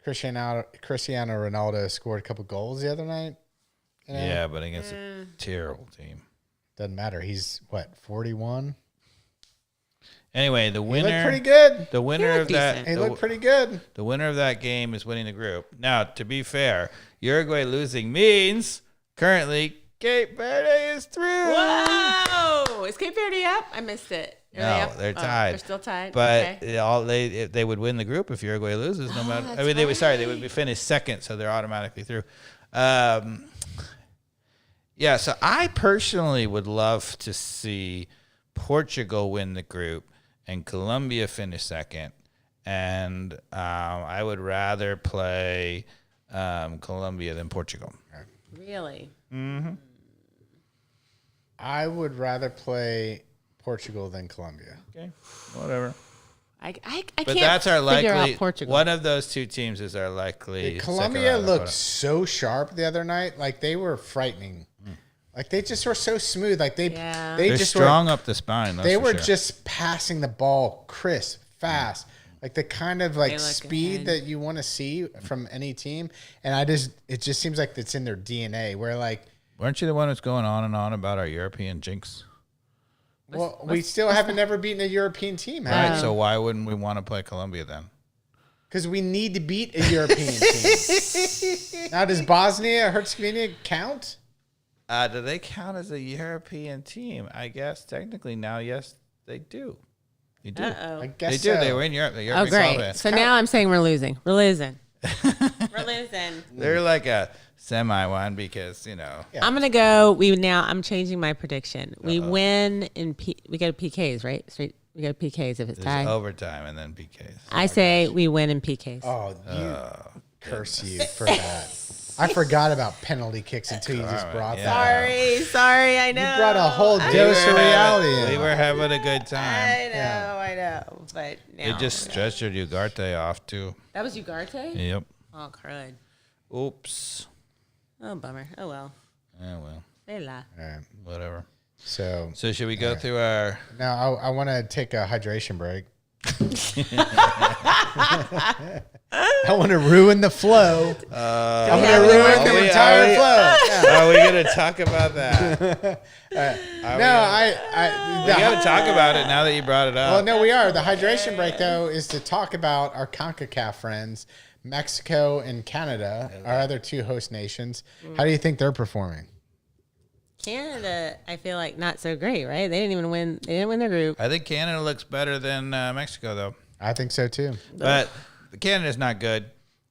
Cristiano Ronaldo scored a couple goals the other night. Yeah, but against a terrible team. Doesn't matter. He's, 41? Anyway, the winner. He looked pretty good. The winner of that. He looked pretty good. The winner of that game is winning the group. Now, to be fair, Uruguay losing means currently Cape Verde is through. Whoa! Is Cape Verde up? I missed it. No, they're tied. They're still tied. But they would win the group if Uruguay loses. No matter. I mean, they would be finished second, so they're automatically through. Yeah. So I personally would love to see Portugal win the group and Colombia finish second, and I would rather play Colombia than Portugal. Really? Mm-hmm. I would rather play Portugal than Colombia. Okay, whatever. I But can't that's our figure likely. out Portugal. One of those two teams is our likely. Colombia looked so sharp the other night. Like they were frightening. Like they just were so smooth. Like they're just strong up the spine. They were just passing the ball crisp, fast. Like the kind of speed that you want to see from any team. And it just seems like it's in their DNA. Where weren't you the one that's going on and on about our European jinx? Well, we still haven't never beaten a European team. Right. So why wouldn't we want to play Colombia then? Because we need to beat a European team. Now, does Bosnia Herzegovina count? Do they count as a European team? I guess technically now, yes, they do. They do. Uh-oh. I guess they do. So. They were in Europe. The Oh, great. So now I'm saying we're losing. We're losing. We're losing. They're like a semi one because, Yeah. I'm going to go. I'm changing my prediction. We win we go to PKs, right? So we go to PKs if it's tied. Overtime and then PKs. I say we win in PKs. Oh, curse you for that. I forgot about penalty kicks until you just brought that. Sorry, I know. You brought a whole dose of reality in. We were having a good time. I know. But They just stretchered Ugarte off too. That was Ugarte? Yep. Oh, crud. Oops. Oh, bummer. Oh, well. Oh well. Say la. All right. Whatever. So should we go through our? Now I want to take a hydration break. I want to ruin the flow. I'm going to ruin the entire flow. Are we going to talk about that? We got to talk about it now that you brought it up. Well, no, we are. The hydration break, though, is to talk about our CONCACAF friends, Mexico and Canada, our other two host nations. How do you think they're performing? Canada, I feel like not so great, right? They didn't win their group. I think Canada looks better than Mexico, though. I think so too. But Canada's not good,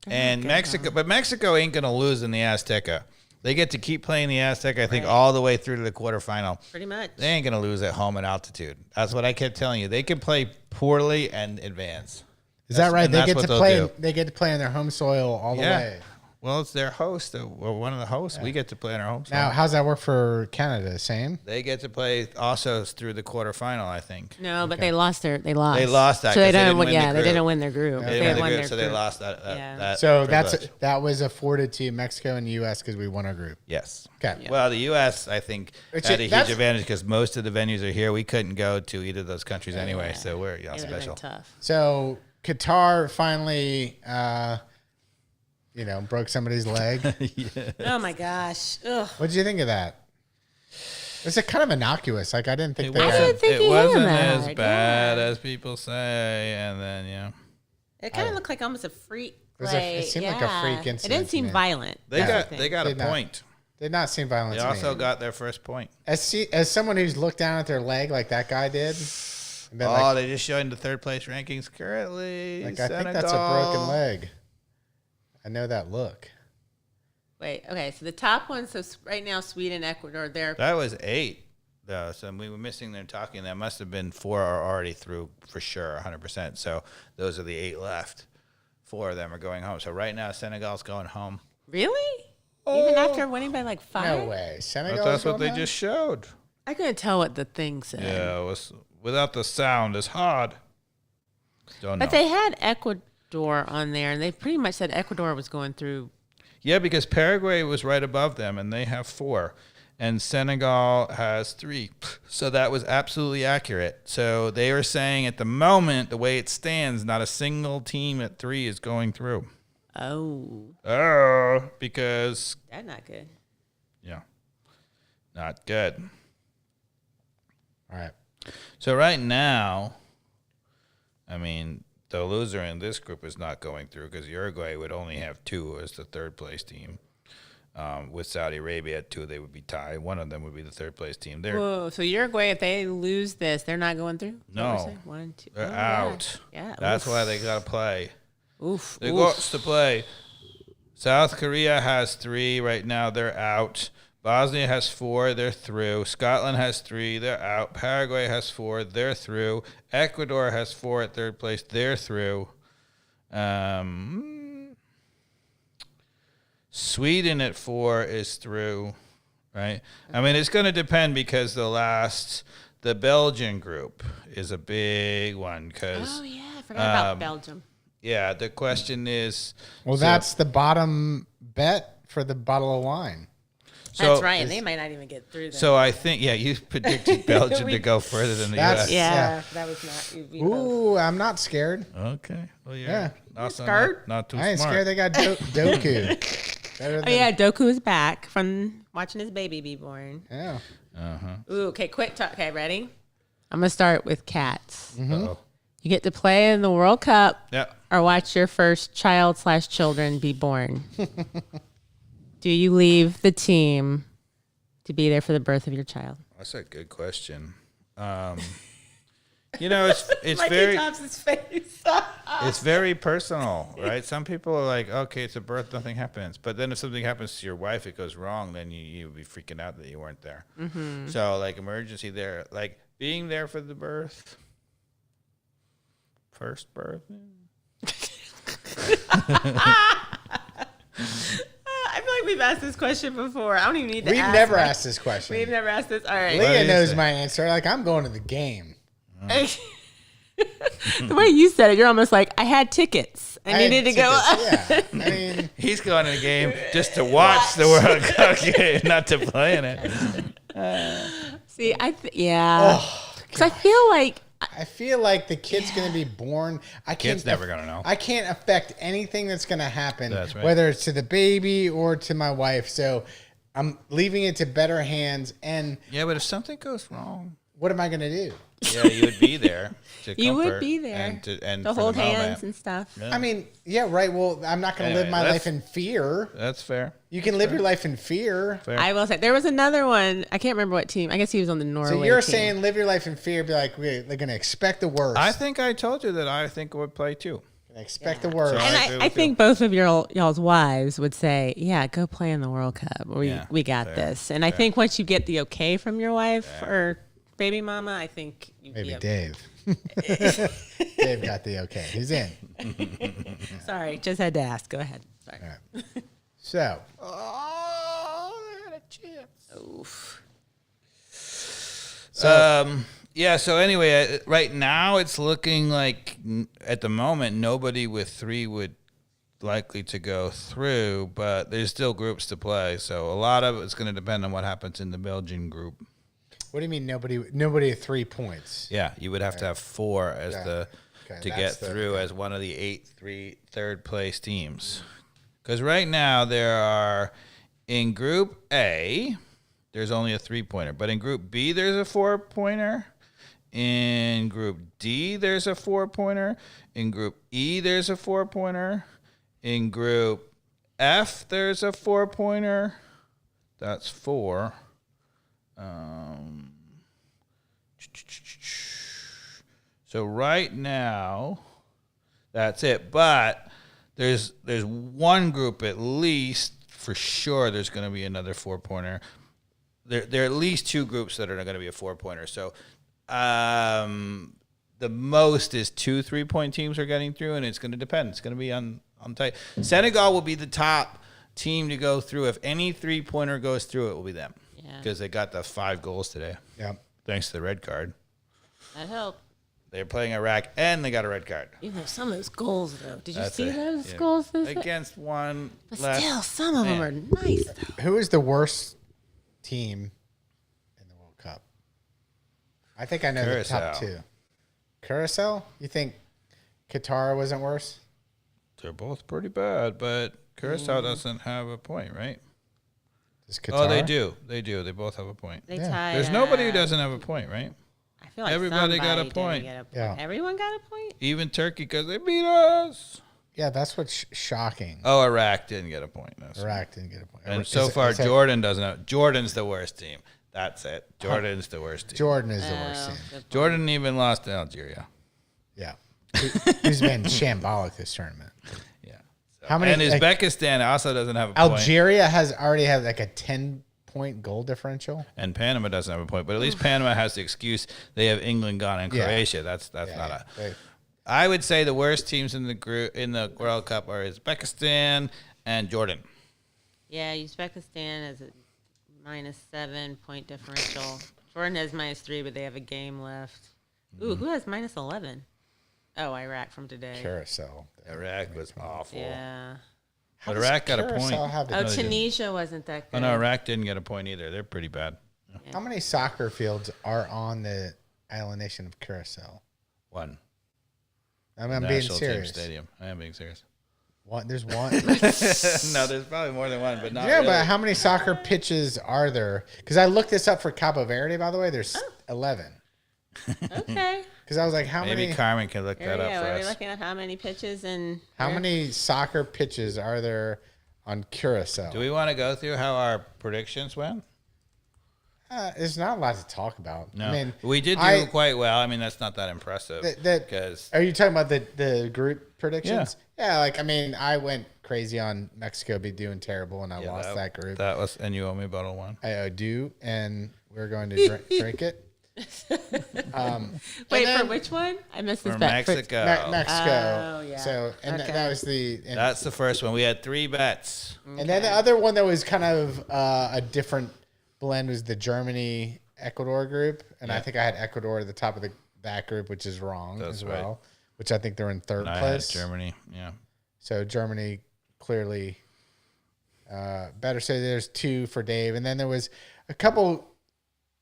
and Mexico ain't gonna lose in the Azteca. They get to keep playing the Azteca, I think, all the way through to the quarterfinal. Pretty much. They ain't gonna lose at home at altitude. That's what I kept telling you. They can play poorly and advance. Is that right? They get to play. They get to play on their home soil all the way. Well, it's their host, or one of the hosts. Yeah. We get to play on our home soil. Now, how's that work for Canada? Same? They get to play also through the quarterfinal, I think. No, but they lost. They lost. They lost that. So they didn't win. They didn't win their group. They didn't win their group, so they lost that. So that was afforded to Mexico and the U.S. because we won our group. Yes. Okay. Yeah. Well, the U.S. I think had a huge advantage because most of the venues are here. We couldn't go to either of those countries anyway, so we're special. Tough. So Qatar finally. Broke somebody's leg. Oh my gosh! Ugh. What did you think of that? It's kind of innocuous. Like I didn't think it wasn't as bad as people say, and then it kind of looked like almost a freak. It seemed like a freak incident. It didn't seem violent. They got a point. Did not seem violent. They also got their first point. As someone who's looked down at their leg like that guy did. They just showing the third place rankings currently. I think that's a broken leg. I know that look. Wait, okay. So the top one, so right now, Sweden, Ecuador, that was 8. So we were missing them talking. That must have been 4 are already through for sure, 100%. So those are the 8 left. 4 of them are going home. So right now, Senegal's going home. Really? Even after winning by like 5? No way. Senegal. That's what they just showed. I couldn't tell what the thing said. Yeah, it was without the sound. It's hard. Don't know. But they had Ecuador on there, and they pretty much said Ecuador was going through. Yeah, because Paraguay was right above them, and they have 4. And Senegal has 3. So that was absolutely accurate. So they were saying at the moment, the way it stands, not a single team at 3 is going through. Oh. Oh, because... That's not good. Yeah. Not good. All right. So right now, I mean, the loser in this group is not going through because Uruguay would only have 2 as the third place team. With Saudi Arabia at 2, they would be tied. One of them would be the third place team. Whoa, so Uruguay, if they lose this, they're not going through? No. 1, 2. They're out. Yeah. That's why they got to play. Oof. They got to play. South Korea has 3 right now. They're out. Bosnia has 4. They're through. Scotland has 3. They're out. Paraguay has 4. They're through. Ecuador has 4 at third place. They're through. Sweden at 4 is through, right? I mean, it's going to depend because the Belgian group is a big one. Oh, yeah. I forgot about Belgium. Yeah, the question is... Well, that's the bottom bet for the bottle of wine. That's right. They might not even get through that. So I think, you predicted Belgium to go further than the U.S. Yeah, that was not... Ooh, I'm not scared. Okay. Well, Yeah. Also scared? not too I ain't smart. scared they got Doku. Oh, yeah, Doku is back from watching his baby be born. Yeah. Ooh, okay, quick talk. Okay, ready? I'm going to start with cats. Uh-oh. You get to play in the World Cup Yeah. or watch your first child/children be born. Do you leave the team to be there for the birth of your child? That's a good question. It's Mikey very... taps his face. It's very personal, right? Some people are like, okay, it's a birth, nothing happens. But then if something happens to your wife, it goes wrong, then you'll be freaking out that you weren't there. Mm-hmm. So, like, emergency there. Like, being there for the birth. First birth. I feel like we've asked this question before. I don't even need to We've ask. never asked this question. We've never asked this. All right. Leah knows my answer. Like, I'm going to the game. The way you said it, you're almost like, I had tickets. I needed to go. Yeah. I mean, He's going to the game just to watch the World Cup game, not to play in it. See, because I feel like I feel like the kid's going to be born. Kid's never going to know. I can't affect anything that's going to happen, That's right. whether it's to the baby or to my wife. So I'm leaving it to better hands. And Yeah, but if something goes wrong, what am I going to do? yeah, you would be there. To you would comfort be there and to for hold the moment. hands and stuff. Yeah. I mean, yeah, right. Well, I'm not going to live Anyway, my that's- life in fear. That's fair. You can live your life in fear. Fair. I will say there was another one. I can't remember what team. I guess he was on the Norway. So you're team. saying live your life in fear, be like, they're going to expect the worst. I think I told you that I think I would play too. Expect the worst. So And I agree I with think both of y'all's wives would say, "Yeah, go play in the World Cup. We got fair, this." And I think once you get the okay from your wife or baby mama, I think you'd Maybe be okay. Dave. Dave got the okay. He's in. Sorry, just had to ask. Go ahead. Sorry. All right. So, Oh, I had a chance. Oof. Yeah, so anyway, right now it's looking like at the moment nobody with 3 would likely to go through, but there's still groups to play. So a lot of it's going to depend on what happens in the Belgian group. what do you mean nobody at 3 points? Yeah, you would have to have 4 as Okay, to that's get through as one of the 8 third place teams. Because right now there are in Group A, there's only a 3-pointer, but in Group B there's a 4-pointer. In Group D there's a 4-pointer. In Group E there's a 4-pointer. In Group F there's a 4-pointer. That's 4. So right now, that's it. But there's one group at least for sure. There's going to be another 4-pointer. there are at least two groups that are going to be a 4-pointer. So the most is 2 3-point teams are getting through, and it's going to depend. It's going to be on tight. Senegal will be the top team to go through. If any 3-pointer goes through, it will be them. Yeah. Because they got the 5 goals today. Yeah. Thanks to the red card. That helped. They're playing Iraq, and they got a red card. You know, some of those goals, though. Did you see those yeah. goals? Against one But less still, some of them are nice, though. Who is the worst team in the World Cup? I think I know the top Curacao. 2. Curacao? You think Qatar wasn't worse? They're both pretty bad, but Curacao doesn't have a point, right? Does Qatar? Oh, they do. They do. They both have a point. They Yeah. tied. There's nobody who doesn't have a point, right? I feel like Everybody got a somebody point. didn't get Yeah. Everyone got a point? Even Turkey, because they beat us. Yeah, that's what's shocking. Oh, Iraq didn't get a point. That's Iraq didn't get a point. And Is so it- far, is that- Jordan doesn't have. Jordan's the worst team. That's it. Jordan's the worst team. Jordan is the worst team. Good point. Jordan even lost to Algeria. Yeah. Who's been shambolic this tournament. Yeah. How many? And like, Uzbekistan also doesn't have a point. Algeria has already had like a 10-point goal differential. And Panama doesn't have a point. But at least Panama has the excuse they have England, Ghana, and Yeah. Croatia. That's Yeah, not a. they- I would say the worst teams in the group in the World Cup are Uzbekistan and Jordan. Yeah, Uzbekistan has a -7-point differential. Jordan has -3, but they have a game left. Ooh, who has -11? Oh, Iraq from today. Curacao. Iraq was awful. Yeah. But Iraq got a point. Curacao have Oh, the- Tunisia wasn't that good. Oh, no, Iraq didn't get a point either. They're pretty bad. How many soccer fields are on the island nation of Curacao? One. I'm being National Team serious. Stadium. I am being serious. There's one. No, there's probably more than one, but not Yeah, really. but how many soccer pitches are there? Because I looked this up for Cabo Verde, by the way. There's 11. Okay. Because I was like, how Maybe many? Carmen can look Here that we up go. for Are we us. looking at how many pitches and How many soccer pitches are there on Curacao? Do we want to go through how our predictions went? There's not a lot to talk about. No, I mean, we did do quite well. I mean, that's not that impressive. Because Are you talking about the group predictions? Yeah. Like I mean, I went crazy on Mexico be doing terrible, and I lost that group. That was, and you owe me a bottle of wine. I do, and we're going to drink it. wait then- for which one? I missed this For bet. Mexico. Mexico. Oh, yeah. So, and Okay. that was the. And, That's the first one. We had 3 bets. and then the other one that was kind of a different blend was the Germany Ecuador group, and I think I had Ecuador at the top of that group, which is wrong That's as right. well. Which I think they're in third And I had place. Germany. Yeah. So Germany clearly better. So there's 2 for Dave, and then there was a couple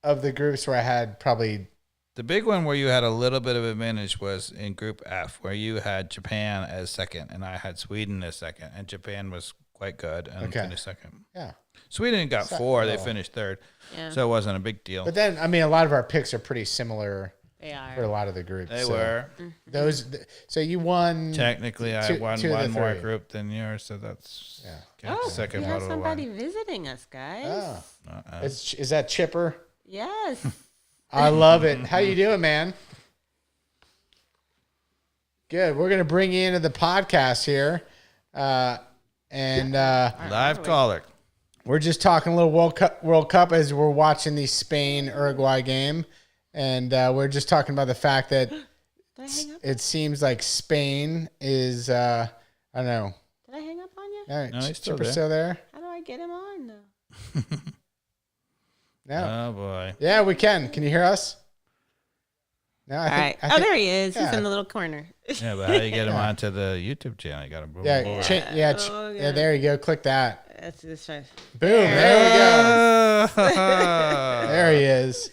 of the groups where I had probably The big one where you had a little bit of advantage was in Group F, where you had Japan as second, and I had Sweden as second, and Japan was quite good and Okay. finished second. yeah. Sweden got 4; they finished third, Yeah. so it wasn't a big deal. But then I mean a lot of our picks are pretty similar They for a are. lot of the groups. They So were so you won. technically I two- won two of one the more 3. group than yours, so that's Yeah. Oh, second we have bottle of somebody wine. visiting us, guys. Oh. Is that Chipper? Yes. I love it. How you doing, man? Good. We're gonna bring you into the podcast here, and Live caller. we're just talking a little World Cup as we're watching the Spain Uruguay game, and we're just talking about the fact that Did I hang up? it seems like Spain is I don't know. Did I hang up on you? All right, No, he's still Chipper's there. still there. How do I get him on though? No. Oh boy. Yeah, we can. Can you hear us? No, I All right. think, Oh, there he is. He's yeah. in the little corner. Yeah, but how do you get him onto the YouTube channel? You got to Yeah, Oh, yeah, yeah. there you go. Click that. That's this one. Boom. There we go. There There he is.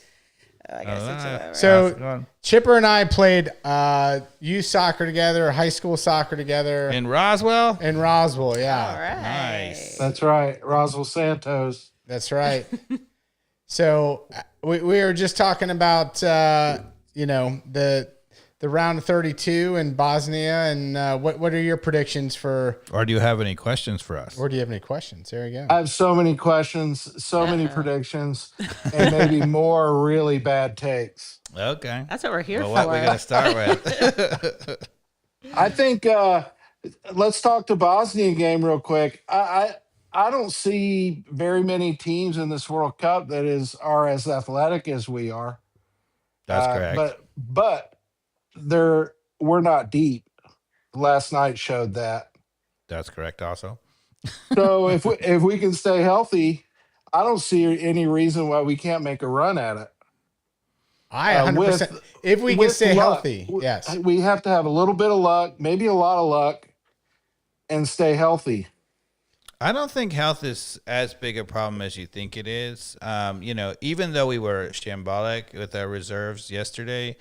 Oh, I gotta switch it over. So Chipper and I played youth soccer together, high school soccer together in Roswell. in Roswell. Yeah, All right. Nice. That's right. Roswell Santos. that's right. So we were just talking about the round of 32 in Bosnia, and what are your predictions for? Or do you have any questions for us? Or do you have any questions? There you go. I have so many questions, so many predictions, and maybe more really bad takes. Okay. That's what we're here Well, for. what we gonna start with? I think let's talk the Bosnia game real quick. I don't see very many teams in this World Cup that are as athletic as we are. That's correct. But we're not deep. Last night showed that. That's correct also. So if we can stay healthy, I don't see any reason why we can't make a run at it. I 100%. If we can With stay luck, healthy, yes. we have to have a little bit of luck, maybe a lot of luck, and stay healthy. I don't think health is as big a problem as you think it is. Even though we were shambolic with our reserves yesterday,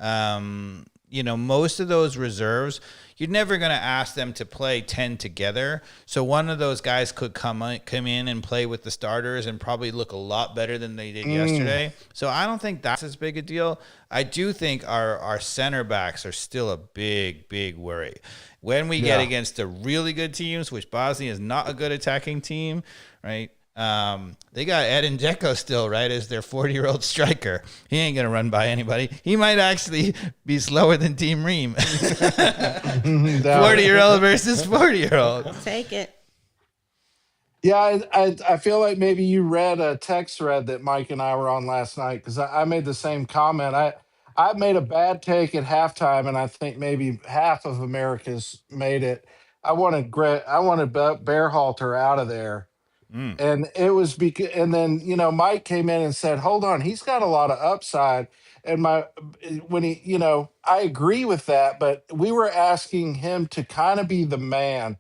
most of those reserves, you're never going to ask them to play 10 together. So one of those guys could come in and play with the starters and probably look a lot better than they did yesterday. So I don't think that's as big a deal. I do think our center backs are still a big, big worry. When we get against the really good teams, which Bosnia is not a good attacking team, right? They got Edin Dzeko still, right, as their 40-year-old striker. He ain't going to run by anybody. He might actually be slower than Team Ream. 40-year-old versus 40-year-old. Take it. Yeah, I feel like maybe you read a text thread that Mike and I were on last night, because I made the same comment. I made a bad take at halftime, and I think maybe half of America's made it. I wanted Bearhalter out of there. And it was because, and then Mike came in and said, "Hold on, he's got a lot of upside." And I agree with that, but we were asking him to kind of be the man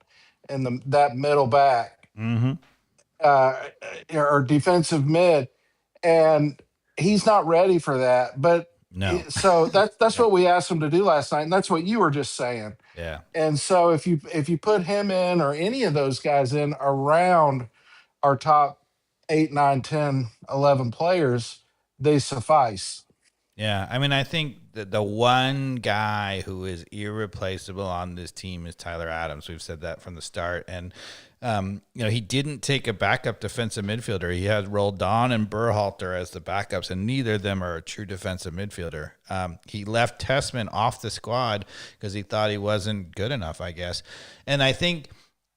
in that middle back, or defensive mid, and he's not ready for that. But No. so that's what we asked him to do last night, and that's what you were just saying. Yeah. And so if you put him in, or any of those guys in, around our top 8, 9, 10, 11 players, they suffice. Yeah, I mean, I think that the one guy who is irreplaceable on this team is Tyler Adams. We've said that from the start. And, he didn't take a backup defensive midfielder. He had Roldan and Berhalter as the backups, and neither of them are a true defensive midfielder. He left Tessman off the squad because he thought he wasn't good enough, I guess. And I think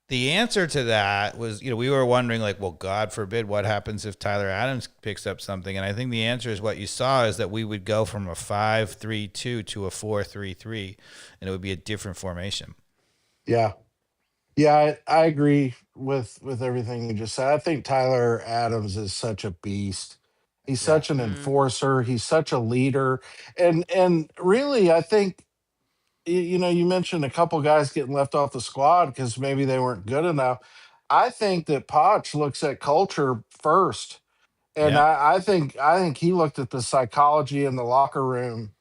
the answer to that was, we were wondering, like, well, God forbid, what happens if Tyler Adams picks up something? And I think the answer is what you saw, is that we would go from a 5-3-2 to a 4-3-3, and it would be a different formation. Yeah. Yeah, I agree with everything you just said. I think Tyler Adams is such a beast. He's such an enforcer. He's such a leader. And really, I think, you mentioned a couple guys getting left off the squad because maybe they weren't good enough. I think that Poch looks at culture first. And I think he looked at the psychology in the locker room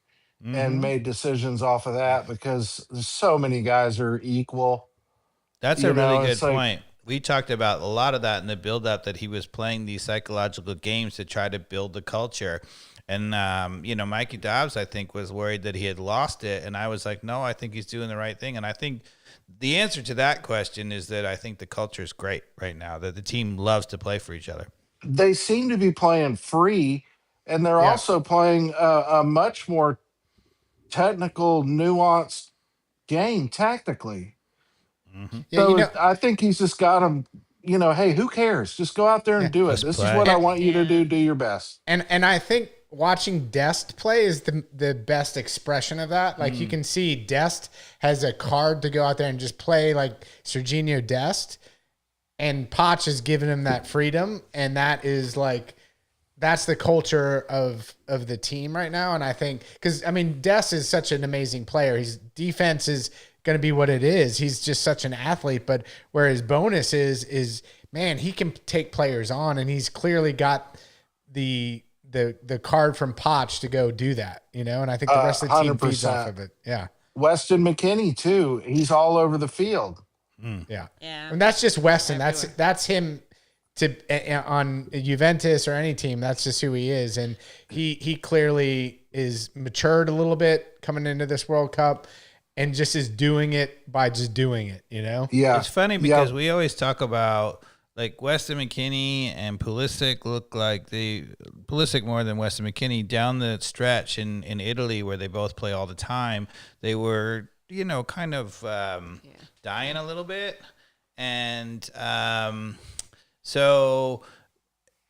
and made decisions off of that, because so many guys are equal. That's a really good point. We talked about a lot of that in the build-up, that he was playing these psychological games to try to build the culture. And, Mikey Dobbs, I think, was worried that he had lost it. And I was like, no, I think he's doing the right thing. And I think the answer to that question is that I think the culture is great right now, that the team loves to play for each other. They seem to be playing free, and they're also playing a much more technical, nuanced game tactically. So I think he's just got them, hey, who cares? Just go out there and do it. This is what I want you to do. Do your best. And I think watching Dest play is the best expression of that. Like, you can see Dest has a card to go out there and just play like Serginho Dest, and Poch is giving him that freedom, and that is like, that's the culture of the team right now. And I think, because Dest is such an amazing player. His defense is going to be what it is. He's just such an athlete, but where his bonus is man, he can take players on, and he's clearly got the card from Poch to go do that, and I think the rest of the team 100%. Feeds off of it. Yeah. Weston McKennie too. He's all over the field. Yeah. And that's just Weston. Everywhere. That's him on Juventus or any team. That's just who he is. And he clearly is matured a little bit coming into this World Cup, and just is doing it by just doing it, Yeah. It's funny because we always talk about, like, Weston McKennie and Pulisic look like Pulisic more than Weston McKennie down the stretch in Italy, where they both play all the time. They were, kind of dying a little bit. And So,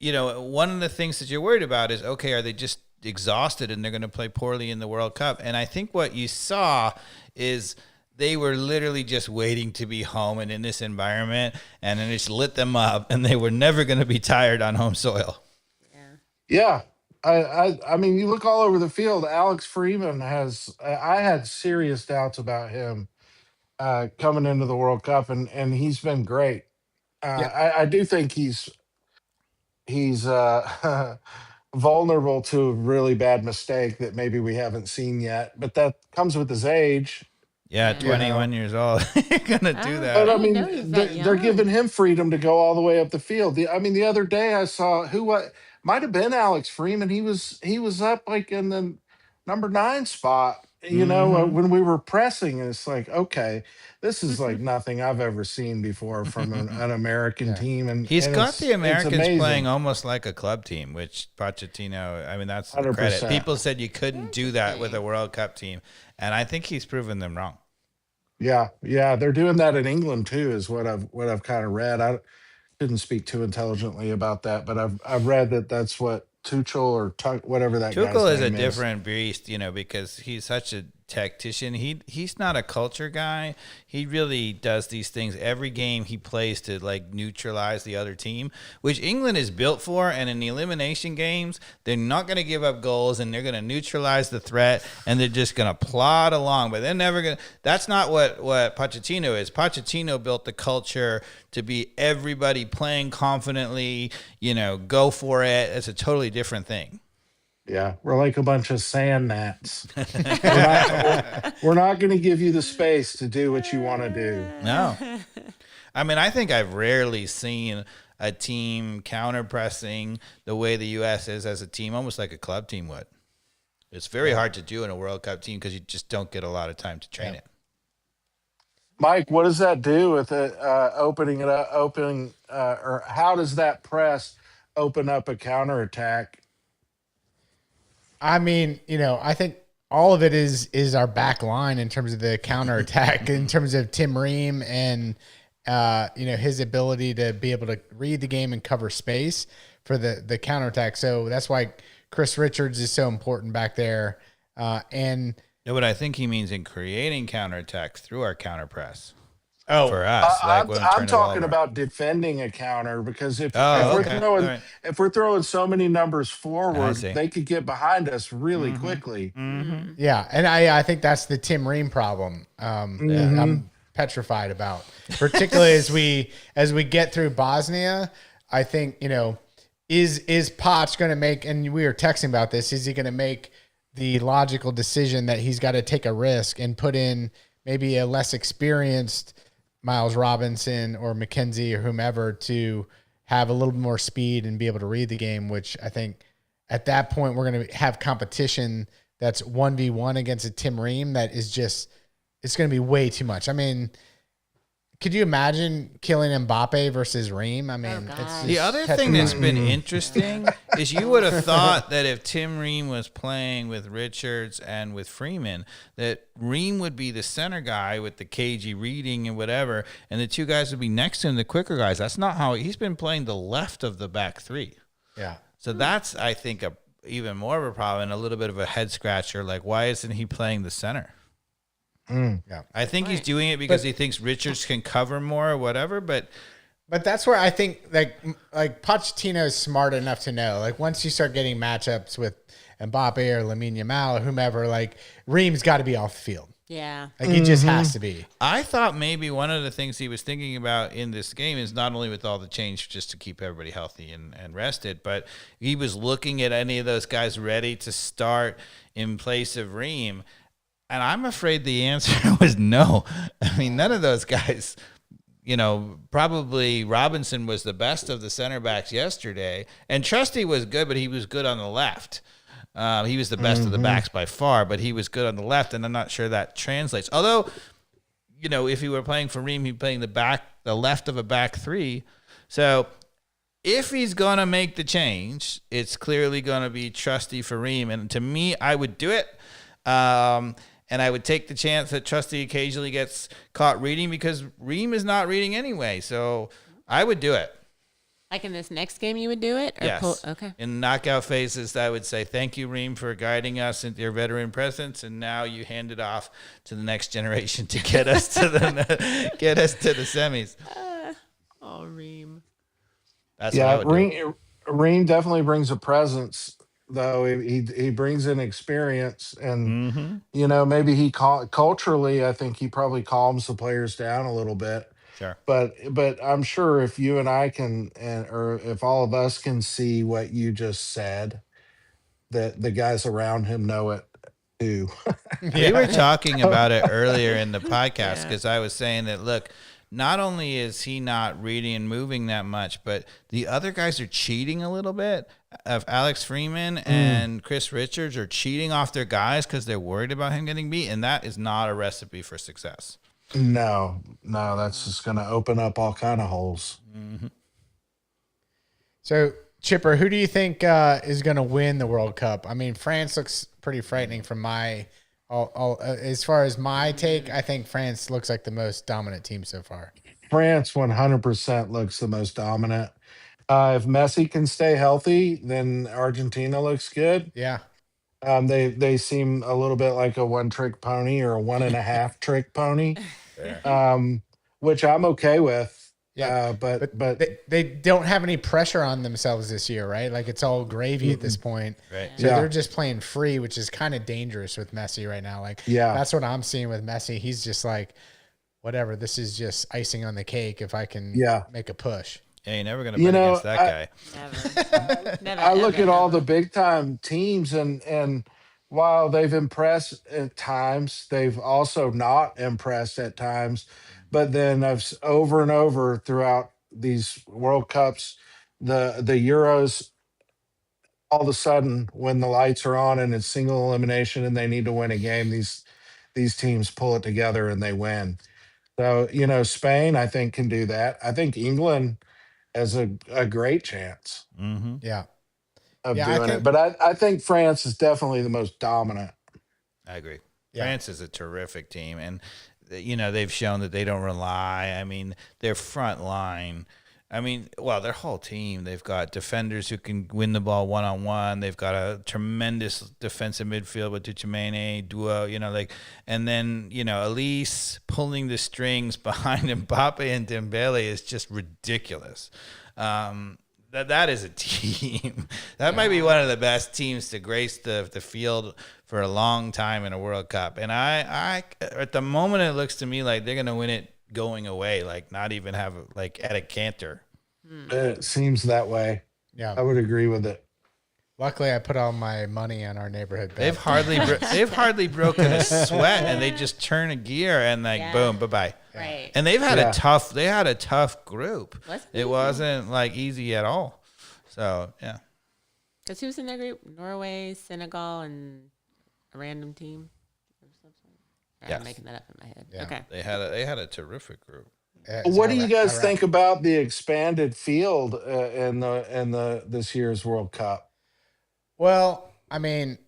one of the things that you're worried about is, okay, are they just exhausted and they're going to play poorly in the World Cup? And I think what you saw is they were literally just waiting to be home and in this environment, and then it just lit them up, and they were never going to be tired on home soil. Yeah. I mean, you look all over the field. Alex Freeman I had serious doubts about him coming into the World Cup, and he's been great. Yeah. I do think he's vulnerable to a really bad mistake that maybe we haven't seen yet, but that comes with his age. Yeah, Yeah. 21 years old. You're going to do Oh, that. But I didn't mean, know he was that they're young. giving him freedom to go all the way up the field. The other day I saw what might have been Alex Freeman. He was up like in the number 9 spot. When we were pressing, and it's like, okay, this is like nothing I've ever seen before from an American team, and He's got it's the Americans amazing. playing almost like a club team, which Pochettino, I mean, that's the 100%. credit. People said you couldn't do that with a World Cup team, and I think he's proven them wrong. Yeah, they're doing that in England too, is what I've kind of read. I didn't speak too intelligently about that, but I've read that that's what Tuchel or whatever that guy's Tuchel is a name different beast, because he's such a tactician. He's not a culture guy. He really does these things every game he plays to like neutralize the other team, which England is built for. And in the elimination games, they're not going to give up goals, and they're going to neutralize the threat, and they're just going to plod along. But they're never going to. That's not what Pochettino is. Pochettino built the culture to be everybody playing confidently. Go for it. It's a totally different thing. Yeah, we're like a bunch of sand gnats. we're not going to give you the space to do what you want to do. No. I mean, I think I've rarely seen a team counter-pressing the way the U.S. is as a team, almost like a club team would. It's very hard to do in a World Cup team because you just don't get a lot of time to train it. Mike, what does that do with it opening it up, or how does that press open up a counterattack? I mean, I think all of it is our back line in terms of the counterattack, in terms of Tim Ream and his ability to be able to read the game and cover space for the counterattack. So that's why Chris Richards is so important back there. No, but I think he means in creating counterattacks through our counterpress. Oh, for us, I'm talking about defending a counter, because if we're throwing so many numbers forward, they could get behind us really quickly. Mm-hmm. Yeah, and I think that's the Tim Ream problem. I'm petrified about, particularly as we get through Bosnia. I think is Poch going to make? And we were texting about this. Is he going to make the logical decision that he's got to take a risk and put in maybe a less experienced Miles Robinson or McKenzie or whomever to have a little more speed and be able to read the game, which I think at that point we're going to have competition that's 1v1 against a Tim Ream that is just, it's going to be way too much. I mean, could you imagine killing Mbappe versus Ream? I mean, it's just the other thing that's been interesting is you would have thought that if Tim Ream was playing with Richards and with Freeman, that Ream would be the center guy with the cagey reading and whatever, and the two guys would be next to him, the quicker guys. That's not how he's been playing the left of the back three. Yeah. So that's, I think, even more of a problem and a little bit of a head scratcher. Like, why isn't he playing the center? Yeah, I think he's doing it because he thinks Richards can cover more or whatever, but that's where I think like Pochettino is smart enough to know, like, once you start getting matchups with Mbappe or Lamine Yamal or whomever, like, Ream's got to be off the field. Yeah. Like, he just has to be. I thought maybe one of the things he was thinking about in this game is not only with all the change just to keep everybody healthy and rested, but he was looking at any of those guys ready to start in place of Ream. And I'm afraid the answer was no. I mean, none of those guys, probably Robinson was the best of the center backs yesterday. And Trusty was good, but he was good on the left. He was the best of the backs by far, but he was good on the left. And I'm not sure that translates. Although, if he were playing for Ream, he'd be playing the left of a back three. So if he's going to make the change, it's clearly going to be Trusty for Ream. And to me, I would do it. And I would take the chance that Trusty occasionally gets caught reading, because Ream is not reading anyway. So I would do it. Like in this next game, you would do it? Or Yes. Okay. In knockout phases, I would say, thank you, Reem, for guiding us into your veteran presence. And now you hand it off to the next generation to get us to the semis. Oh, Reem. That's what I would do. Reem definitely brings a presence, though. He brings in experience, and maybe culturally, I think he probably calms the players down a little bit. Sure. But I'm sure if you and I can, or if all of us can see what you just said, that the guys around him know it too. We were talking about it earlier in the podcast because Yeah. I was saying that, look, not only is he not reading and moving that much, but the other guys are cheating a little bit. Of Alex Freeman and Chris Richards are cheating off their guys because they're worried about him getting beat, and that is not a recipe for success. No, that's just going to open up all kind of holes. So, Chipper, who do you think is going to win the World Cup? I mean, France looks pretty frightening from as far as my take. I think France looks like the most dominant team so far. France 100% looks the most dominant. If Messi can stay healthy, then Argentina looks good. Yeah. They seem a little bit like a one-trick pony or a 1.5 trick pony, which I'm okay with. Yeah, but they don't have any pressure on themselves this year, right? Like it's all gravy at this point. Right. So they're just playing free, which is kind of dangerous with Messi right now. Like, that's what I'm seeing with Messi. He's just like, whatever. This is just icing on the cake if I can make a push. Yeah, you're never going to bet against that guy. Never. I look at all the big time teams, and while they've impressed at times, they've also not impressed at times. But then over and over throughout these World Cups, the Euros, all of a sudden when the lights are on and it's single elimination and they need to win a game, these teams pull it together and they win. So Spain, I think, can do that. I think England has a great chance Yeah. of doing it. But I think France is definitely the most dominant. I agree. Yeah. France is a terrific team, and they've shown that they don't rely. I mean, their front line. I mean, well, their whole team. They've got defenders who can win the ball one-on-one. They've got a tremendous defensive midfield with Duchemene, Duo. And then Elise pulling the strings behind Mbappe and Dembele is just ridiculous. That is a team. That might be one of the best teams to grace the field for a long time in a World Cup. And I at the moment, it looks to me like they're going to win it going away, like not even have at a canter. It seems that way. Yeah. I would agree with it. Luckily, I put all my money on our neighborhood bet. They've hardly broken a sweat, and they just turn a gear and boom, bye-bye. Right. And they've had a tough group. It wasn't easy at all. So, yeah. Because who's in their group? Norway, Senegal, and a random team? Yes. I'm making that up in my head. Yeah. Okay. They had a terrific group. What do you guys think about the expanded field in this year's World Cup? Well, I mean,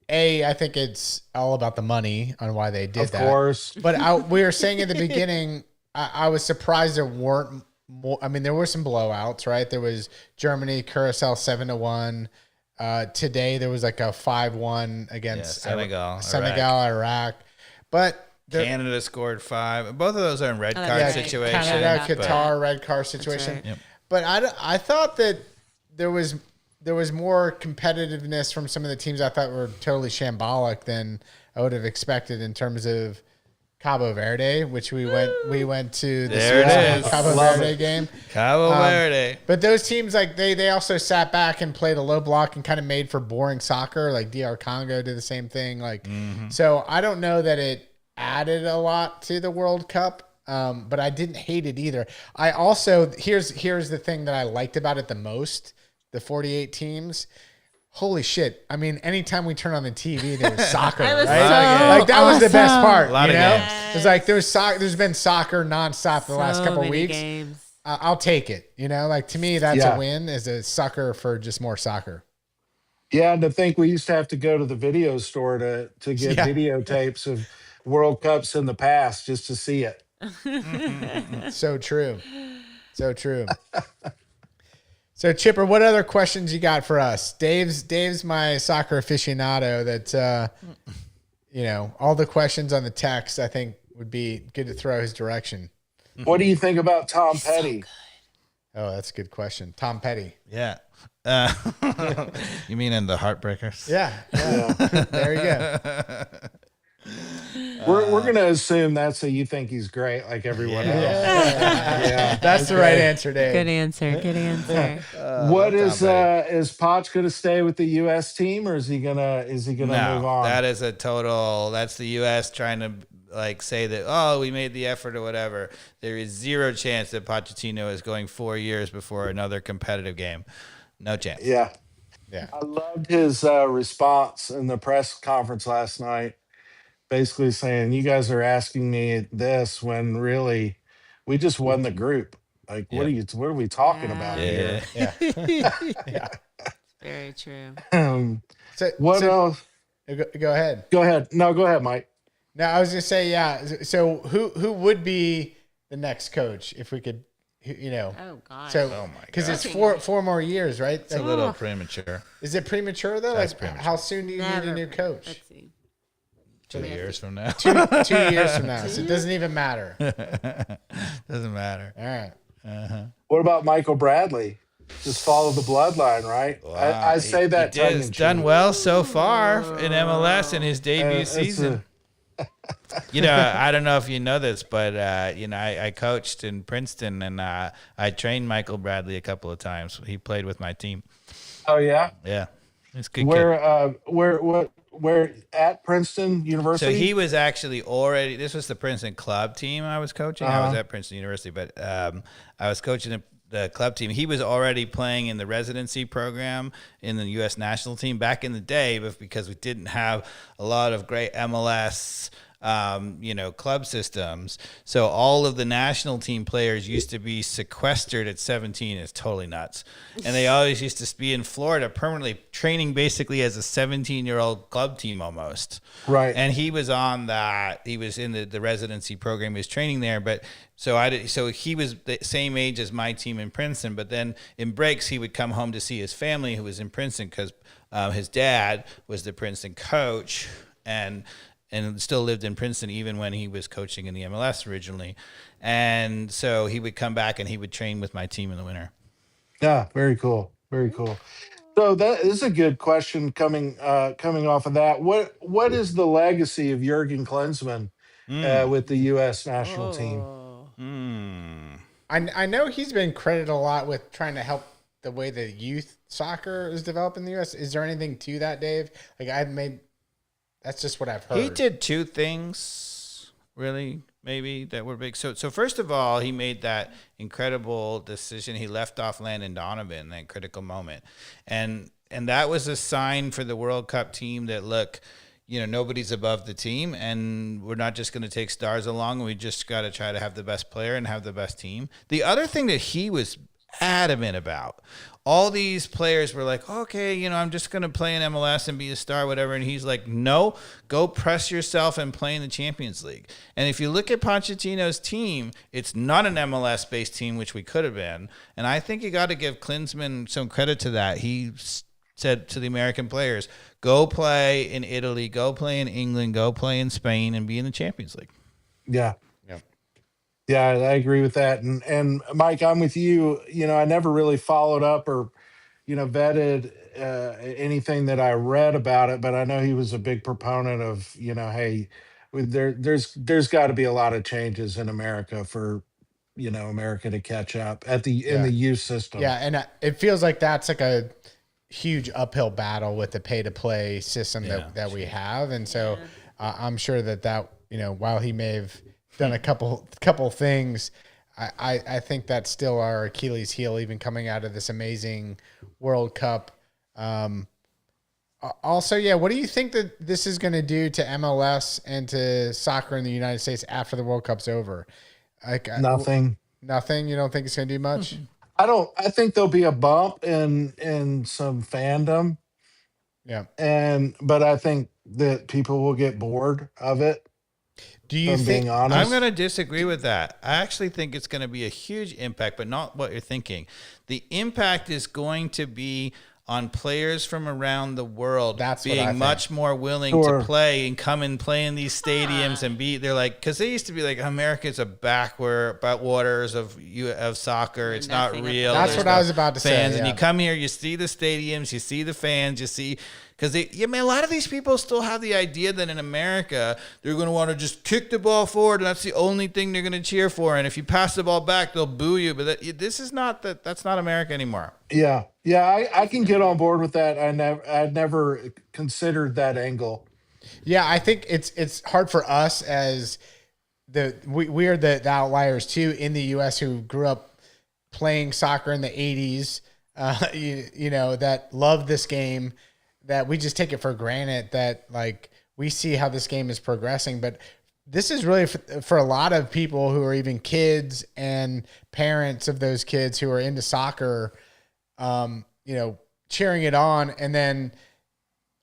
I think it's all about the money on why they did that. Of course. But we were saying at the beginning, I was surprised there weren't more. I mean, there were some blowouts, right? There was Germany, Curacao 7-1. Today there was a 5-1 against Senegal, Iraq. But Canada scored 5. Both of those are in red card right. situations. Canada, Qatar, red card situation. Right. Yep. But I thought that there was more competitiveness from some of the teams I thought were totally shambolic than I would have expected in terms of Cabo Verde, which we went to the There it is. Cabo Verde game. Cabo Verde. But those teams they also sat back and played a low block and kind of made for boring soccer. Like DR Congo did the same thing. So I don't know that it added a lot to the World Cup, but I didn't hate it either. I also here's the thing that I liked about it the most: the 48 teams. Holy shit! I mean, anytime we turn on the TV, there was soccer. It was right? so That was the best part. A lot of games. It's like there's been soccer nonstop the last couple many weeks. games. I'll take it. To me, that's a win. Is a sucker for just more soccer. Yeah, and to think we used to have to go to the video store to get videotapes of World Cups in the past just to see it. So true. So true. So Chipper, what other questions you got for us? Dave's my soccer aficionado that all the questions on the text I think would be good to throw his direction. What do you think about Tom Petty? Oh, that's a good question. Tom Petty. Yeah. You mean in the Heartbreakers? Yeah. There you go. We're gonna assume that's a you think he's great like everyone else. Yeah. That's the right answer, Dave. Good answer. Good answer. What is Potts gonna stay with the U.S. team or is he gonna move on? That's the U.S. trying to say that, we made the effort or whatever. There is zero chance that Pochettino is going 4 years before another competitive game. No chance. Yeah. Yeah. I loved his response in the press conference last night, basically saying, you guys are asking me this when really we just won the group. Like, what are we talking about here? Yeah. Yeah. Very true. What else? Go ahead. Go ahead. No, go ahead, Mike. No, I was gonna say, yeah. So who would be the next coach if we could, Oh God. So because it's four more years, right? It's a little premature. Is it premature though? That's like premature. how soon do you need a new coach? Let's see. 2 years from now. 2 years from now. So it doesn't even matter. Doesn't matter. All right. What about Michael Bradley? Just follow the bloodline, right? Wow. I say that. He's done well so far in MLS in his debut season. I don't know if you know this, but I coached in Princeton and I trained Michael Bradley a couple of times. He played with my team. Oh yeah. Yeah, it's good. Where at Princeton University? So he was actually already. This was the Princeton club team I was coaching. I was at Princeton University, but I was coaching the club team. He was already playing in the residency program in the U.S. national team back in the day, but because we didn't have a lot of great MLS club systems. So all of the national team players used to be sequestered at 17. It's totally nuts. And they always used to be in Florida permanently training basically as a 17-year-old club team almost. Right. And he was on that. He was in the residency program. He was training there. But so he was the same age as my team in Princeton. But then in breaks, he would come home to see his family who was in Princeton because his dad was the Princeton coach and still lived in Princeton even when he was coaching in the MLS originally. And so he would come back and he would train with my team in the winter. Yeah, very cool. Very cool. So that is a good question coming off of that. What is the legacy of Jurgen Klinsmann with the U.S. national team? I know he's been credited a lot with trying to help the way the youth soccer is developed in the U.S. Is there anything to that, Dave? That's just what I've heard. He did two things, really, maybe, that were big. So first of all, he made that incredible decision. He left off Landon Donovan in that critical moment. And that was a sign for the World Cup team that, look, nobody's above the team, and we're not just going to take stars along. We just got to try to have the best player and have the best team. The other thing that he was adamant about, all these players were like, okay, I'm just going to play in MLS and be a star, whatever. And he's like, no, go press yourself and play in the Champions League. And if you look at Pochettino's team, it's not an MLS-based team, which we could have been. And I think you got to give Klinsmann some credit to that. He said to the American players, go play in Italy, go play in England, go play in Spain, and be in the Champions League. Yeah. Yeah, I agree with that. And Mike, I'm with you. I never really followed up or, vetted anything that I read about it, but I know he was a big proponent of, hey, there's got to be a lot of changes in America for, America to catch up in the youth system. Yeah, and it feels like that's like a huge uphill battle with the pay-to-play system that we have. And so I'm sure that, while he may have done a couple things, I think that's still our Achilles heel, even coming out of this amazing World Cup. Also, what do you think that this is going to do to MLS and to soccer in the United States after the World Cup's over? Nothing. Nothing? You don't think it's going to do much? I think there'll be a bump in some fandom. Yeah. But I think that people will get bored of it. Do you I'm think? being honest. I'm going to disagree with that. I actually think it's going to be a huge impact, but not what you're thinking. The impact is going to be on players from around the world That's what I being think. much more willing Sure. to play and come and play in these stadiums and be. They're like, because they used to be like, America's a backwaters of soccer. It's not Nothing real. That's There's what I no was about to say, fans. And yeah. you come here, you see the stadiums, you see the fans, you see. Because a lot of these people still have the idea that in America they're going to want to just kick the ball forward, and that's the only thing they're going to cheer for. And if you pass the ball back, they'll boo you. But this is not that. That's not America anymore. Yeah, I can get on board with that. I'd never considered that angle. Yeah, I think it's hard for us as we are the outliers too in the U.S. who grew up playing soccer in the 80s. You know, that love this game, that we just take it for granted that like we see how this game is progressing. But this is really for a lot of people who are even kids and parents of those kids who are into soccer, you know, cheering it on. And then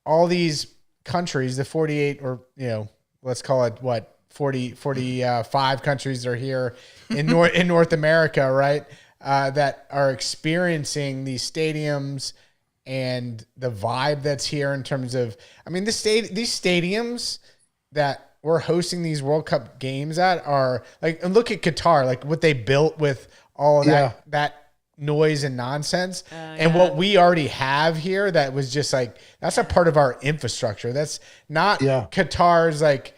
all these countries, the 48 or, you know, let's call it what, 45 countries that are here in North America, right? That are experiencing these stadiums and the vibe that's here in terms of, I mean, these stadiums that we're hosting these World Cup games at are like, and look at Qatar, like what they built with all of that noise and nonsense, and what we already have here that was just like, that's a part of our infrastructure. That's not Qatar's like,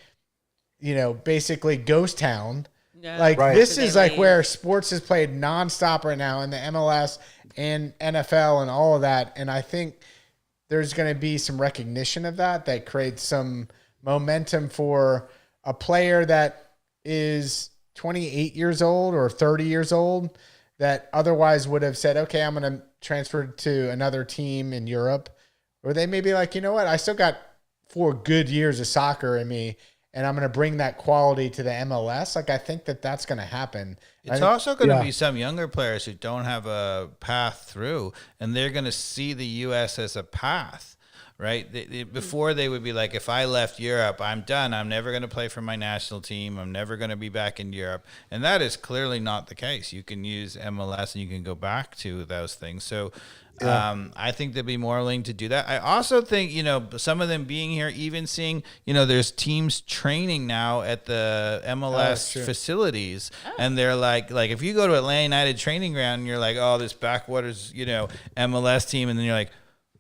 you know, basically ghost town. Yeah. Like Right. this is like where sports is played nonstop right now in the MLS and NFL and all of that. And I think there's going to be some recognition of that creates some momentum for a player that is 28 years old or 30 years old that otherwise would have said, okay, I'm going to transfer to another team in Europe. Or they may be like, you know what? I still got 4 good years of soccer in me, and I'm going to bring that quality to the MLS. Like, I think that's going to happen. It's also going to be some younger players who don't have a path through, and they're going to see the U.S. as a path, right? Before they would be like, if I left Europe, I'm done. I'm never going to play for my national team. I'm never going to be back in Europe. And that is clearly not the case. You can use MLS and you can go back to those things. So I think they'll be more willing to do that. I also think, you know, some of them being here, even seeing, you know, there's teams training now at the MLS facilities. And they're like if you go to Atlanta United training ground and you're like, oh, this backwaters, you know, MLS team. And then you're like,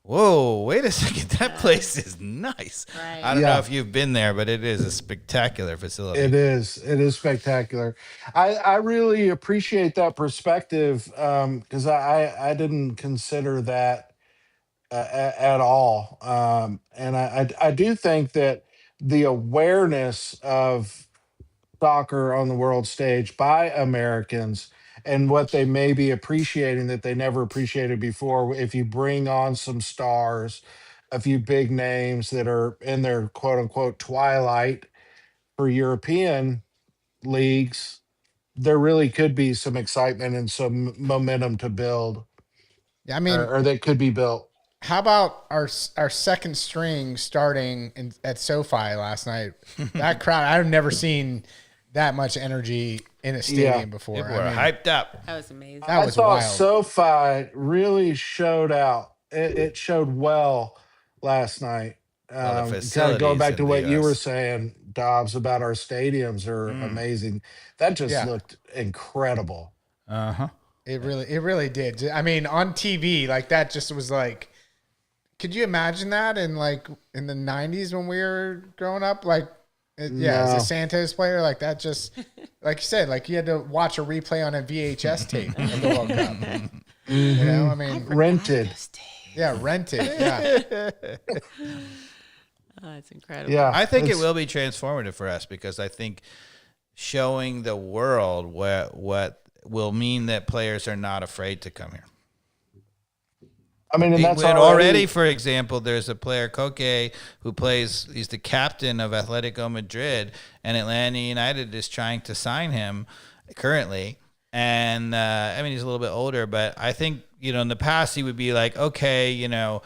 whoa, wait a second. That place is nice. Right. I don't know if you've been there, but it is a spectacular facility. It is spectacular. I really appreciate that perspective because I didn't consider that at all. And I do think that the awareness of soccer on the world stage by Americans and what they may be appreciating that they never appreciated before, if you bring on some stars, a few big names that are in their quote unquote twilight for European leagues, there really could be some excitement and some momentum to build, I mean, or that could be built. how about our second string starting at SoFi last night? That crowd, I've never seen that much energy in a stadium before. People were hyped up. That was amazing. That I was thought wild. SoFi really showed out. It showed well last night. Well, the Kind of facilities going back to in what the you were US. saying, Dobbs, about our stadiums are amazing. That just looked incredible. Uh-huh. It really did. I mean, on TV, like that just was like, could you imagine that in the 90s when we were growing up? Like, as a Santos player, like that just, like you said, like you had to watch a replay on a VHS tape of the World Cup. You know, I mean, Rented. rented. Yeah. Oh, it's incredible. Yeah. I think it it's- will be transformative for us because I think showing the world what will mean that players are not afraid to come here. I mean, and that's When already for example, there's a player, Koke, who he's the captain of Atletico Madrid, and Atlanta United is trying to sign him currently. And, I mean, he's a little bit older, but I think, you know, in the past he would be like, okay, you know,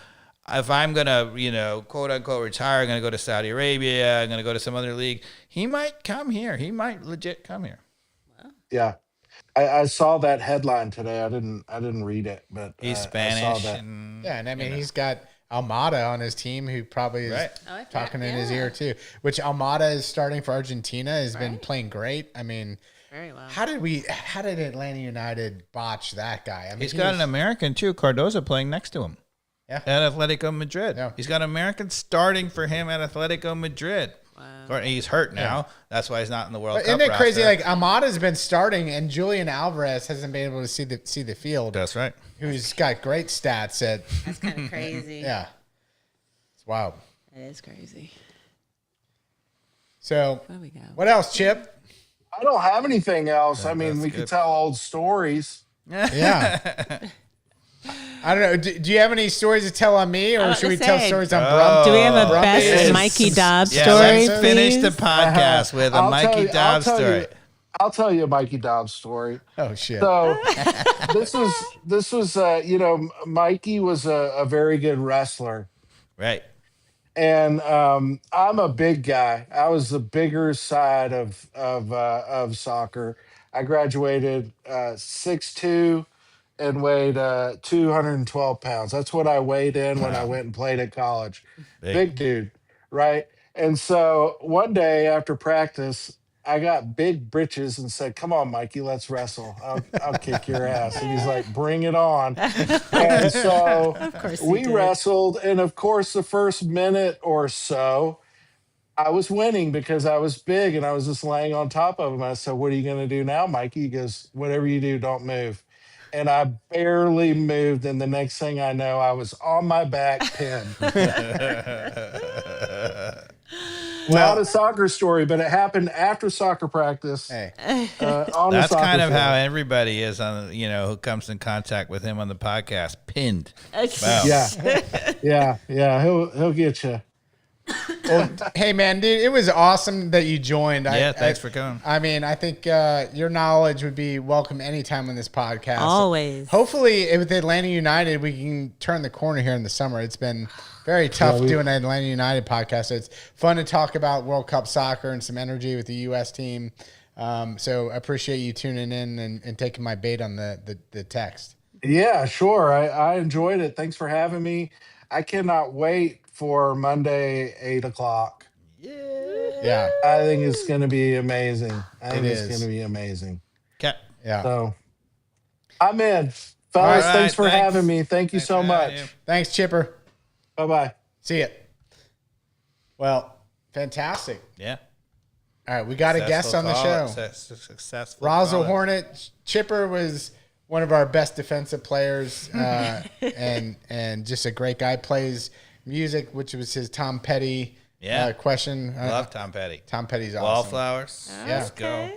if I'm gonna, quote unquote retire, I'm gonna go to Saudi Arabia, I'm gonna go to some other league. He might come here. He might legit come here. Yeah. I saw that headline today. I didn't read it, but He's I saw Spanish, that. and Yeah, and I mean he's got Almada on his team, who probably is Right. I like talking that, in his yeah. ear too. Which Almada is starting for Argentina, has been Right. playing great. I mean, Very well. how did Atlanta United botch that guy? I mean, he's got an American too, Cardoza, playing next to him. Yeah. At Atletico Madrid. Yeah. He's got Americans starting for him at Atletico Madrid. Wow. Or he's hurt now. That's why he's not in the World But Cup isn't it crazy? roster. Like Almada's been starting, and Julian Alvarez hasn't been able to see the field. That's right. Who's got great stats at That's kind of crazy. yeah. It's wild. It is crazy. So Where we go? what else, Chip? I don't have anything else. I mean, that's we good. could tell old stories. Yeah. I don't know. Do you have any stories to tell on me, or was should we gonna tell say, stories on Oh. Brumby? Do we have a Brumby best is- Mikey Dobbs Yeah, story, let's finish the please? podcast with a I'll Mikey tell you- Dobbs I'll tell story. you- I'll tell you a Mikey Dobbs story. Oh shit! So this was Mikey was a very good wrestler, Right. and I'm a big guy. I was the bigger side of soccer. I graduated 6'2" and weighed 212 pounds. That's what I weighed in when I went and played at college. Big dude, right? And so one day after practice, I got big britches and said, "Come on, Mikey, let's wrestle. I'll kick your ass." And he's like, "Bring it on." And so course he we did. wrestled, and of course, the first minute or so, I was winning because I was big and I was just laying on top of him. I said, "What are you going to do now, Mikey?" He goes, "Whatever you do, don't move." And I barely moved. And the next thing I know, I was on my back pinned. Not a soccer story, but it happened after soccer practice. Hey, On the That's soccer kind of field. how everybody is on, who comes in contact with him on the podcast, pinned. Wow. Yeah. He'll get you. well, hey man, dude, it was awesome that you joined. Yeah, thanks for coming. I mean, I think your knowledge would be welcome anytime on this podcast. Always. Hopefully, with Atlanta United, we can turn the corner here in the summer. It's been very tough doing an Atlanta United podcast. So it's fun to talk about World Cup soccer and some energy with the U.S. team. So I appreciate you tuning in and taking my bait on the text. Yeah, sure. I enjoyed it. Thanks for having me. I cannot wait for Monday, 8:00. Yeah, I think it's going to be amazing. I think it's is. going to be amazing. Okay. yeah. So I'm in. Fellas, All right, thanks for thanks. having me. Thank you Thanks so for having much. you. Thanks, Chipper. Bye-bye. See ya. Well, fantastic. Yeah. All right, we got a guest on the show. Successful. Razzle call. Hornet. Chipper was one of our best defensive players, and just a great guy. Plays music, which was his Tom Petty Yeah. question. Love Tom Petty. Tom Petty's awesome. Wallflowers. Yeah. Let's go.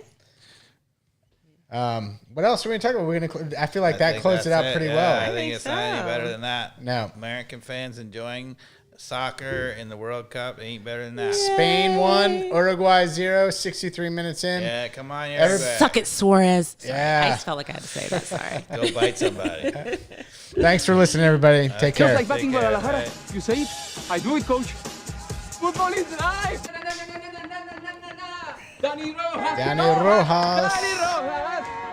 What else are we going to talk about? We're going to. I feel like that think closed it that's out pretty Yeah, well. I think think it's not any so. better than that. No. American fans enjoying soccer in the World Cup ain't better than that. Spain 1, Uruguay 0, 63 minutes in. Yeah, come on, Every- everybody. Suck it, Suarez. Sorry. Yeah. I just felt like I had to say that. Sorry. Go bite somebody. Thanks for listening, everybody. Take care. Just like back in Take care, Guadalajara. right. You say it, I do it, coach. Football is life. Danny Rojas. Danny Rojas. Danny Rojas.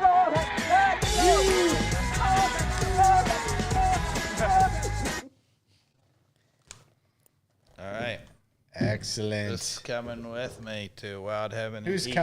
All right. Excellent. Who's coming with me to Wild Heaven? Who's Heat? coming?